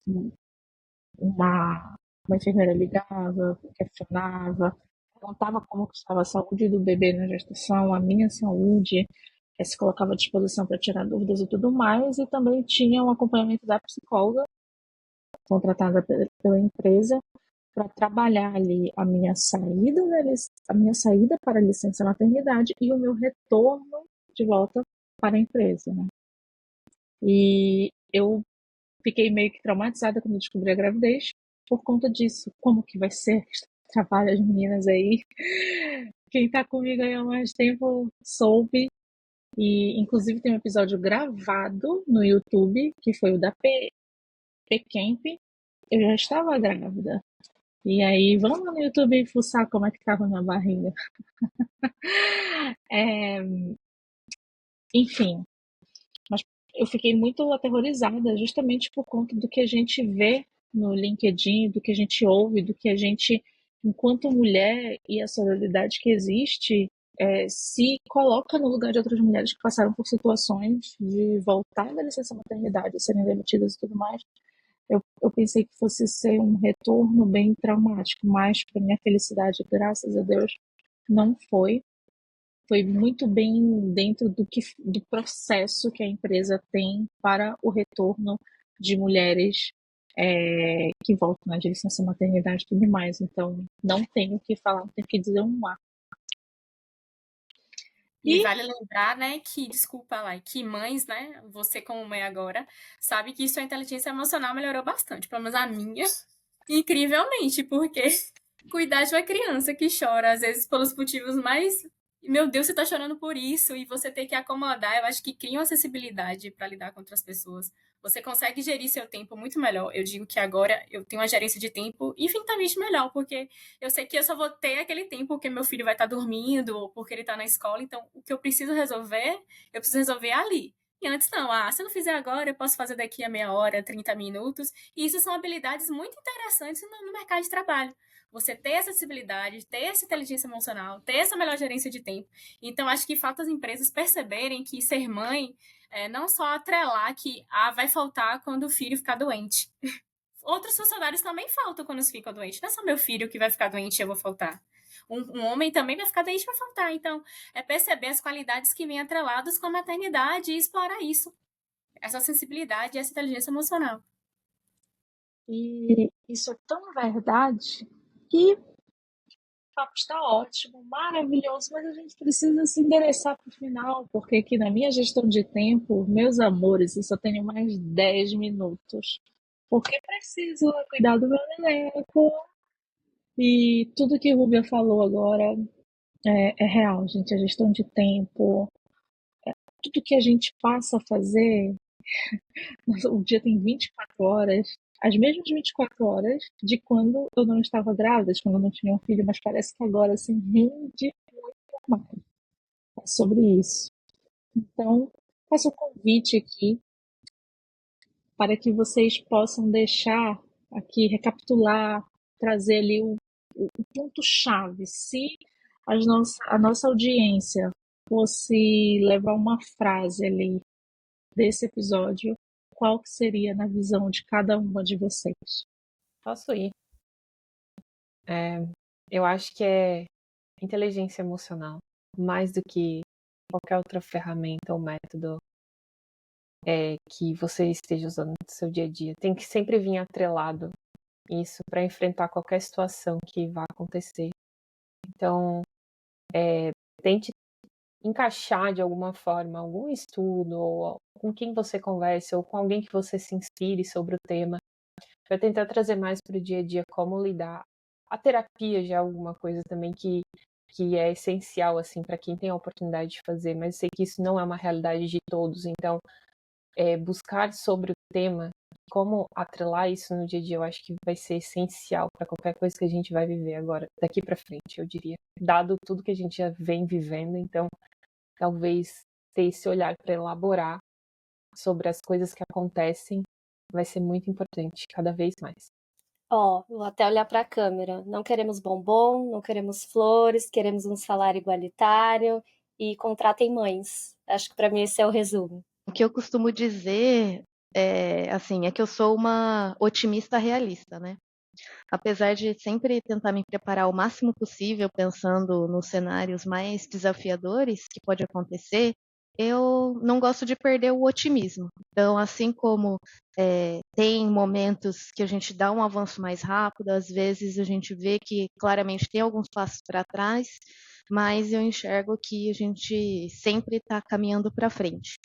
uma, uma enfermeira ligava, questionava, perguntava como estava a saúde do bebê na gestação, a minha saúde, se colocava à disposição para tirar dúvidas e tudo mais, e também tinha um acompanhamento da psicóloga, contratada pela empresa, para trabalhar ali a minha saída para a licença maternidade e o meu retorno de volta para a empresa, né? E eu fiquei meio que traumatizada quando descobri a gravidez por conta disso. Como que vai ser? Trabalho as meninas aí. Quem tá comigo aí há mais tempo soube. E inclusive tem um episódio gravado no YouTube, que foi o da P-Camp. Eu já estava grávida. E aí, vamos lá no YouTube fuçar como é que tava minha barriga. Enfim, mas eu fiquei muito aterrorizada justamente por conta do que a gente vê no LinkedIn, do que a gente ouve, do que a gente, enquanto mulher, e a sororidade que existe, se coloca no lugar de outras mulheres que passaram por situações de voltar da licença maternidade, serem demitidas e tudo mais. Eu pensei que fosse ser um retorno bem traumático, mas para minha felicidade, graças a Deus, não foi. Foi muito bem dentro do processo que a empresa tem para o retorno de mulheres que voltam, né, de licença maternidade e tudo mais. Então, não tenho o que falar, não tenho o que dizer um A. E vale lembrar, né, desculpa lá, que mães, né, você como mãe agora, sabe que sua inteligência emocional melhorou bastante, pelo menos a minha, incrivelmente, porque cuidar de uma criança que chora, às vezes pelos motivos mais, meu Deus, você tá chorando por isso, e você ter que acomodar, eu acho que cria uma acessibilidade para lidar com outras pessoas. Você consegue gerir seu tempo muito melhor. Eu digo que agora eu tenho uma gerência de tempo infinitamente melhor, porque eu sei que eu só vou ter aquele tempo porque meu filho vai estar dormindo ou porque ele está na escola. Então, o que eu preciso resolver ali. E antes não, se eu não fizer agora, eu posso fazer daqui a meia hora, 30 minutos. E isso são habilidades muito interessantes no mercado de trabalho. Você ter essa acessibilidade, ter essa inteligência emocional, ter essa melhor gerência de tempo. Então, acho que falta as empresas perceberem que ser mãe é não só atrelar que vai faltar quando o filho ficar doente. Outros funcionários também faltam quando ficam doentes. Não é só meu filho que vai ficar doente e eu vou faltar. Um homem também vai ficar doente e vai faltar. Então, é perceber as qualidades que vêm atreladas com a maternidade e explorar isso. Essa sensibilidade e essa inteligência emocional. E isso é tão verdade que o papo está ótimo, maravilhoso, mas a gente precisa se endereçar para o final, porque aqui na minha gestão de tempo, meus amores, eu só tenho mais 10 minutos. Porque preciso cuidar do meu neneco. E tudo que o Rubia falou agora é real, gente. A gestão de tempo, tudo que a gente passa a fazer, o dia tem 24 horas, as mesmas 24 horas de quando eu não estava grávida, de quando eu não tinha um filho, mas parece que agora assim rende muito mais. É sobre isso. Então, faço o convite aqui para que vocês possam deixar aqui, recapitular, trazer ali o ponto-chave. Se a nossa audiência fosse levar uma frase ali desse episódio, qual que seria na visão de cada uma de vocês? Posso ir. Eu acho que é inteligência emocional, mais do que qualquer outra ferramenta ou método que você esteja usando no seu dia a dia. Tem que sempre vir atrelado isso para enfrentar qualquer situação que vá acontecer. Então, tente encaixar de alguma forma algum estudo, ou com quem você converse, ou com alguém que você se inspire sobre o tema, para tentar trazer mais para o dia a dia como lidar. A terapia já é alguma coisa também que é essencial assim para quem tem a oportunidade de fazer, mas eu sei que isso não é uma realidade de todos, então buscar sobre o tema, como atrelar isso no dia a dia, eu acho que vai ser essencial para qualquer coisa que a gente vai viver agora, daqui para frente, eu diria. Dado tudo que a gente já vem vivendo, então talvez ter esse olhar para elaborar sobre as coisas que acontecem vai ser muito importante, cada vez mais. Vou até olhar para a câmera. Não queremos bombom, não queremos flores, queremos um salário igualitário e contratem mães. Acho que para mim esse é o resumo. O que eu costumo dizer é que eu sou uma otimista realista, né? Apesar de sempre tentar me preparar o máximo possível, pensando nos cenários mais desafiadores que pode acontecer, eu não gosto de perder o otimismo. Então, assim como tem momentos que a gente dá um avanço mais rápido, às vezes a gente vê que claramente tem alguns passos para trás, mas eu enxergo que a gente sempre está caminhando para frente.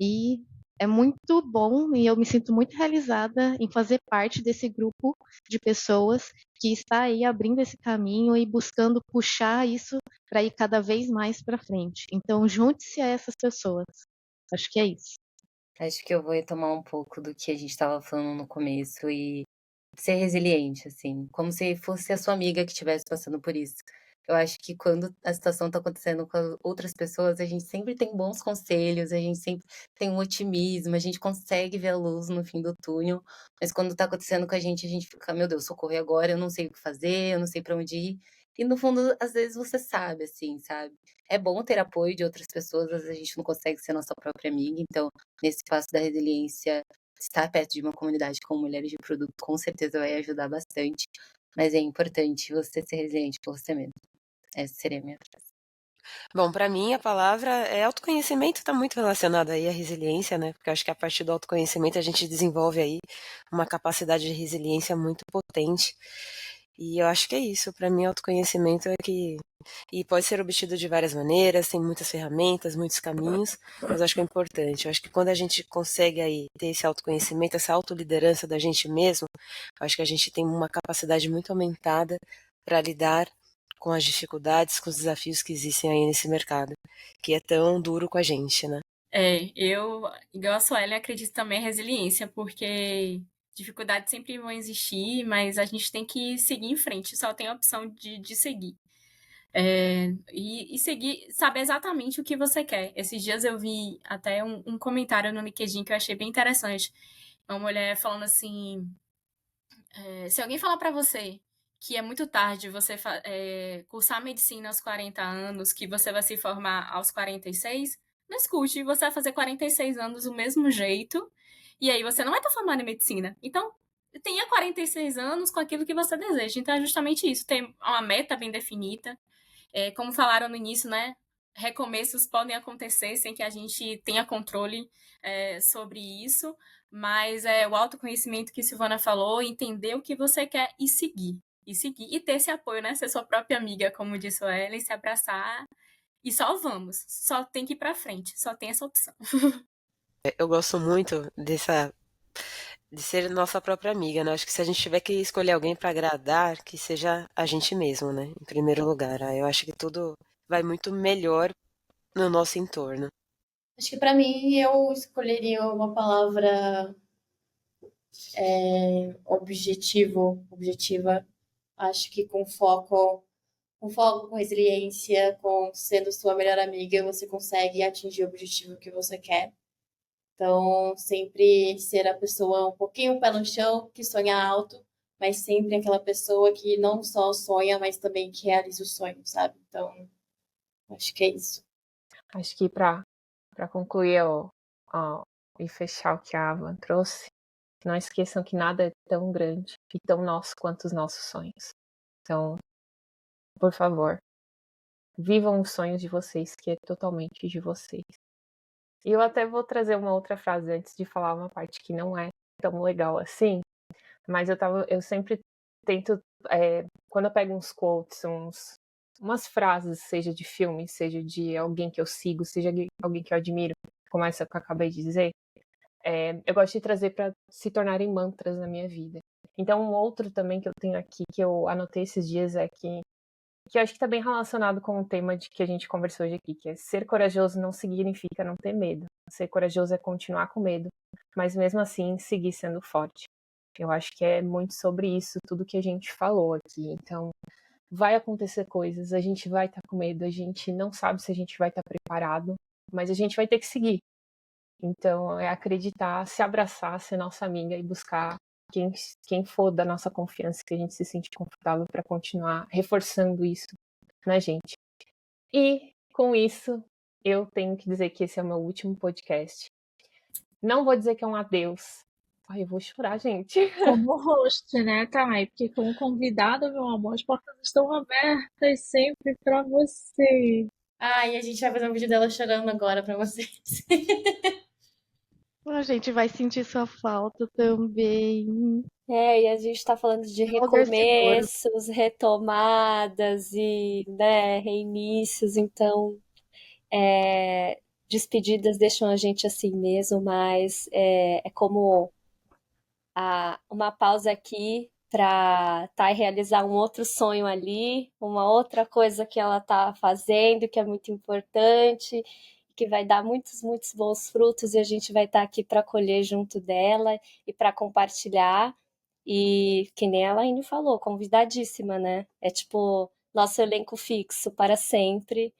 E é muito bom e eu me sinto muito realizada em fazer parte desse grupo de pessoas que está aí abrindo esse caminho e buscando puxar isso para ir cada vez mais para frente. Então, junte-se a essas pessoas. Acho que é isso. Acho que eu vou retomar um pouco do que a gente estava falando no começo e ser resiliente, assim, como se fosse a sua amiga que estivesse passando por isso. Eu acho que quando a situação está acontecendo com outras pessoas, a gente sempre tem bons conselhos, a gente sempre tem um otimismo, a gente consegue ver a luz no fim do túnel, mas quando está acontecendo com a gente fica, meu Deus, socorre agora, eu não sei o que fazer, eu não sei para onde ir. E no fundo, às vezes você sabe, assim, sabe? É bom ter apoio de outras pessoas, às vezes a gente não consegue ser nossa própria amiga, então, nesse passo da resiliência, estar perto de uma comunidade com mulheres de produto com certeza vai ajudar bastante, mas é importante você ser resiliente por você mesmo. Essa seria a minha frase. Bom, para mim a palavra é autoconhecimento, está muito relacionado aí à resiliência, né? Porque eu acho que a partir do autoconhecimento a gente desenvolve aí uma capacidade de resiliência muito potente. E eu acho que é isso, para mim autoconhecimento é que e pode ser obtido de várias maneiras, tem muitas ferramentas, muitos caminhos, mas eu acho que é importante. Eu acho que quando a gente consegue aí ter esse autoconhecimento, essa autoliderança da gente mesmo, eu acho que a gente tem uma capacidade muito aumentada para lidar com as dificuldades, com os desafios que existem aí nesse mercado, que é tão duro com a gente, né? Eu, igual a Suelen, acredito também em resiliência, porque dificuldades sempre vão existir, mas a gente tem que seguir em frente, só tem a opção de seguir. E seguir, saber exatamente o que você quer. Esses dias eu vi até um comentário no LinkedIn que eu achei bem interessante. Uma mulher falando assim, se alguém falar pra você que é muito tarde você cursar medicina aos 40 anos, que você vai se formar aos 46, não escute, você vai fazer 46 anos do mesmo jeito, e aí você não vai estar formado em medicina. Então, tenha 46 anos com aquilo que você deseja. Então, é justamente isso, ter uma meta bem definida. Como falaram no início, né? Recomeços podem acontecer sem que a gente tenha controle sobre isso, mas é o autoconhecimento que Silvana falou, entender o que você quer e seguir. E seguir, e ter esse apoio, né? Ser sua própria amiga, como disse a Ellen, se abraçar e só vamos. Só tem que ir pra frente, só tem essa opção. Eu gosto muito de ser nossa própria amiga, né? Acho que se a gente tiver que escolher alguém para agradar, que seja a gente mesmo, né? Em primeiro lugar. Aí eu acho que tudo vai muito melhor no nosso entorno. Acho que pra mim eu escolheria uma palavra objetiva. Acho que com foco, com resiliência, com sendo sua melhor amiga, você consegue atingir o objetivo que você quer. Então, sempre ser a pessoa um pouquinho pé no chão, que sonha alto, mas sempre aquela pessoa que não só sonha, mas também que realiza o sonho, sabe? Então, acho que é isso. Acho que para concluir e fechar o que a Ava trouxe, não esqueçam que nada é tão grande e tão nosso quanto os nossos sonhos. Então, por favor, vivam os sonhos de vocês, que é totalmente de vocês. E eu até vou trazer uma outra frase antes de falar uma parte que não é tão legal assim, mas eu sempre tento, quando eu pego uns quotes, umas frases, seja de filme, seja de alguém que eu sigo, seja alguém que eu admiro, como essa que eu acabei de dizer, eu gosto de trazer para se tornarem mantras na minha vida. Então, um outro também que eu tenho aqui, que eu anotei esses dias, é que eu acho que está bem relacionado com o tema de que a gente conversou hoje aqui, que é ser corajoso não significa não ter medo. Ser corajoso é continuar com medo, mas mesmo assim seguir sendo forte. Eu acho que é muito sobre isso, tudo que a gente falou aqui. Então, vai acontecer coisas, a gente vai estar com medo, a gente não sabe se a gente vai estar preparado, mas a gente vai ter que seguir. Então, é acreditar, se abraçar, ser nossa amiga e buscar quem for da nossa confiança, que a gente se sente confortável para continuar reforçando isso na gente. E, com isso, eu tenho que dizer que esse é o meu último podcast. Não vou dizer que é um adeus. Ai, eu vou chorar, gente. Como host, né, Thay? Porque como convidada, meu amor, as portas estão abertas sempre para você. E a gente vai fazer um vídeo dela chorando agora pra vocês. A gente vai sentir sua falta também. E a gente está falando de É um lugar seguro. recomeços, retomadas e, né, reinícios, então despedidas deixam a gente assim mesmo, mas é como uma pausa aqui para realizar um outro sonho ali, uma outra coisa que ela está fazendo, que é muito importante, que vai dar muitos, muitos bons frutos e a gente vai estar aqui para colher junto dela e para compartilhar. E que nem a Laine falou, convidadíssima, né? É tipo nosso elenco fixo para sempre.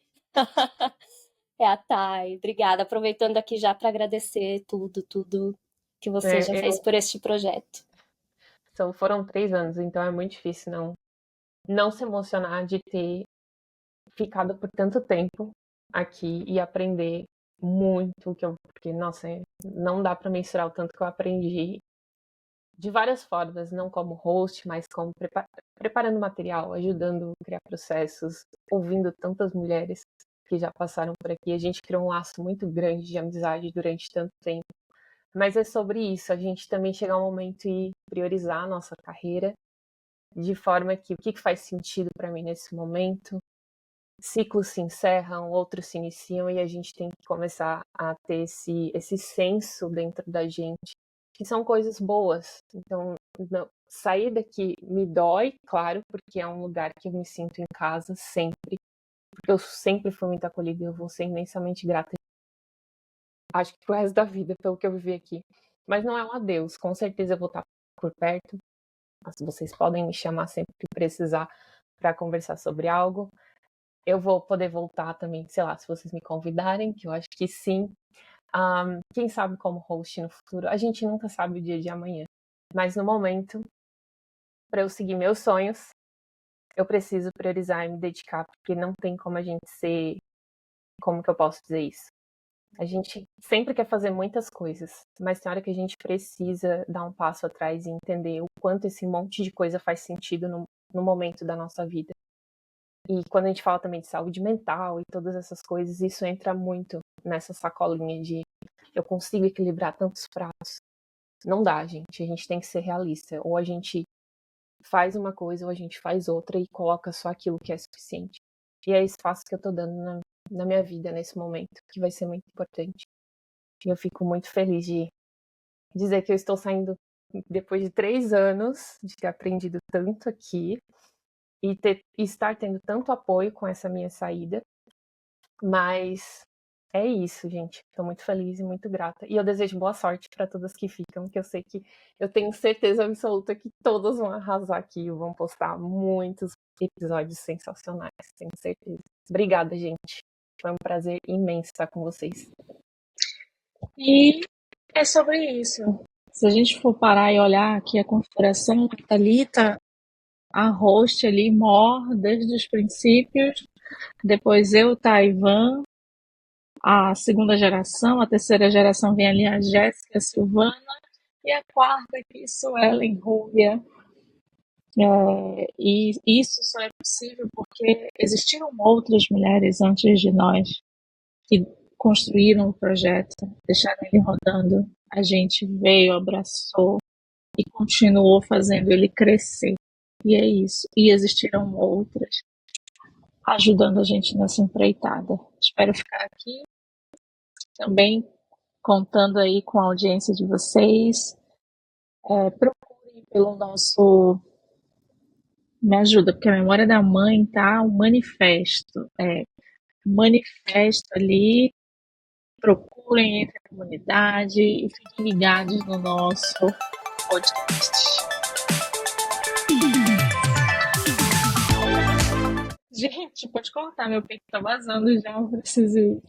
É a Thay. Obrigada. Aproveitando aqui já para agradecer tudo que você já fez por este projeto. Foram 3 anos, então é muito difícil não se emocionar de ter ficado por tanto tempo aqui e aprender muito, porque, nossa, não dá para mensurar o tanto que eu aprendi de várias formas, não como host, mas como preparando material, ajudando a criar processos, ouvindo tantas mulheres que já passaram por aqui. A gente criou um laço muito grande de amizade durante tanto tempo. Mas é sobre isso, a gente também chegar um momento e priorizar a nossa carreira de forma que o que faz sentido para mim nesse momento. Ciclos se encerram, outros se iniciam e a gente tem que começar a ter esse senso dentro da gente, que são coisas boas. Então, sair daqui me dói, claro, porque é um lugar que eu me sinto em casa sempre, porque eu sempre fui muito acolhida e eu vou ser imensamente grata, acho que pro resto da vida, pelo que eu vivi aqui. Mas não é um adeus, com certeza eu vou estar por perto, mas vocês podem me chamar sempre que precisar para conversar sobre algo. eu vou poder voltar também, sei lá, se vocês me convidarem, que eu acho que sim. Quem sabe como host no futuro? A gente nunca sabe o dia de amanhã. Mas no momento, para eu seguir meus sonhos, eu preciso priorizar e me dedicar, porque não tem como a gente ser... Como que eu posso dizer isso? A gente sempre quer fazer muitas coisas, mas tem hora que a gente precisa dar um passo atrás e entender o quanto esse monte de coisa faz sentido no momento da nossa vida. E quando a gente fala também de saúde mental e todas essas coisas, isso entra muito nessa sacolinha de eu consigo equilibrar tantos pratos. Não dá, gente. A gente tem que ser realista. Ou a gente faz uma coisa ou a gente faz outra e coloca só aquilo que é suficiente. E é esse passo que eu tô dando na minha vida nesse momento, que vai ser muito importante. E eu fico muito feliz de dizer que eu estou saindo depois de 3 anos de ter aprendido tanto aqui e estar tendo tanto apoio com essa minha saída. Mas é isso, gente. Estou muito feliz e muito grata. E eu desejo boa sorte para todas que ficam, que eu sei que eu tenho certeza absoluta que todas vão arrasar aqui e vão postar muitos episódios sensacionais, tenho certeza. Obrigada, gente. Foi um prazer imenso estar com vocês. E é sobre isso. Se a gente for parar e olhar aqui a configuração, a Thalita, a host ali, mor desde os princípios, depois eu, Taiwan, a segunda geração, a terceira geração vem ali a Jéssica, a Silvana, e a quarta aqui, Suelen, Rúbia. E isso só é possível porque existiram outras mulheres antes de nós que construíram o projeto, deixaram ele rodando. A gente veio, abraçou e continuou fazendo ele crescer. E é isso. E existiram outras ajudando a gente nessa empreitada. Espero ficar aqui também contando aí com a audiência de vocês. Procurem pelo nosso... Me ajuda, porque a memória da mãe tá um manifesto. Manifesto ali. Procurem entre a comunidade e fiquem ligados no nosso podcast. Gente, pode cortar, meu peito tá vazando já, eu preciso ir.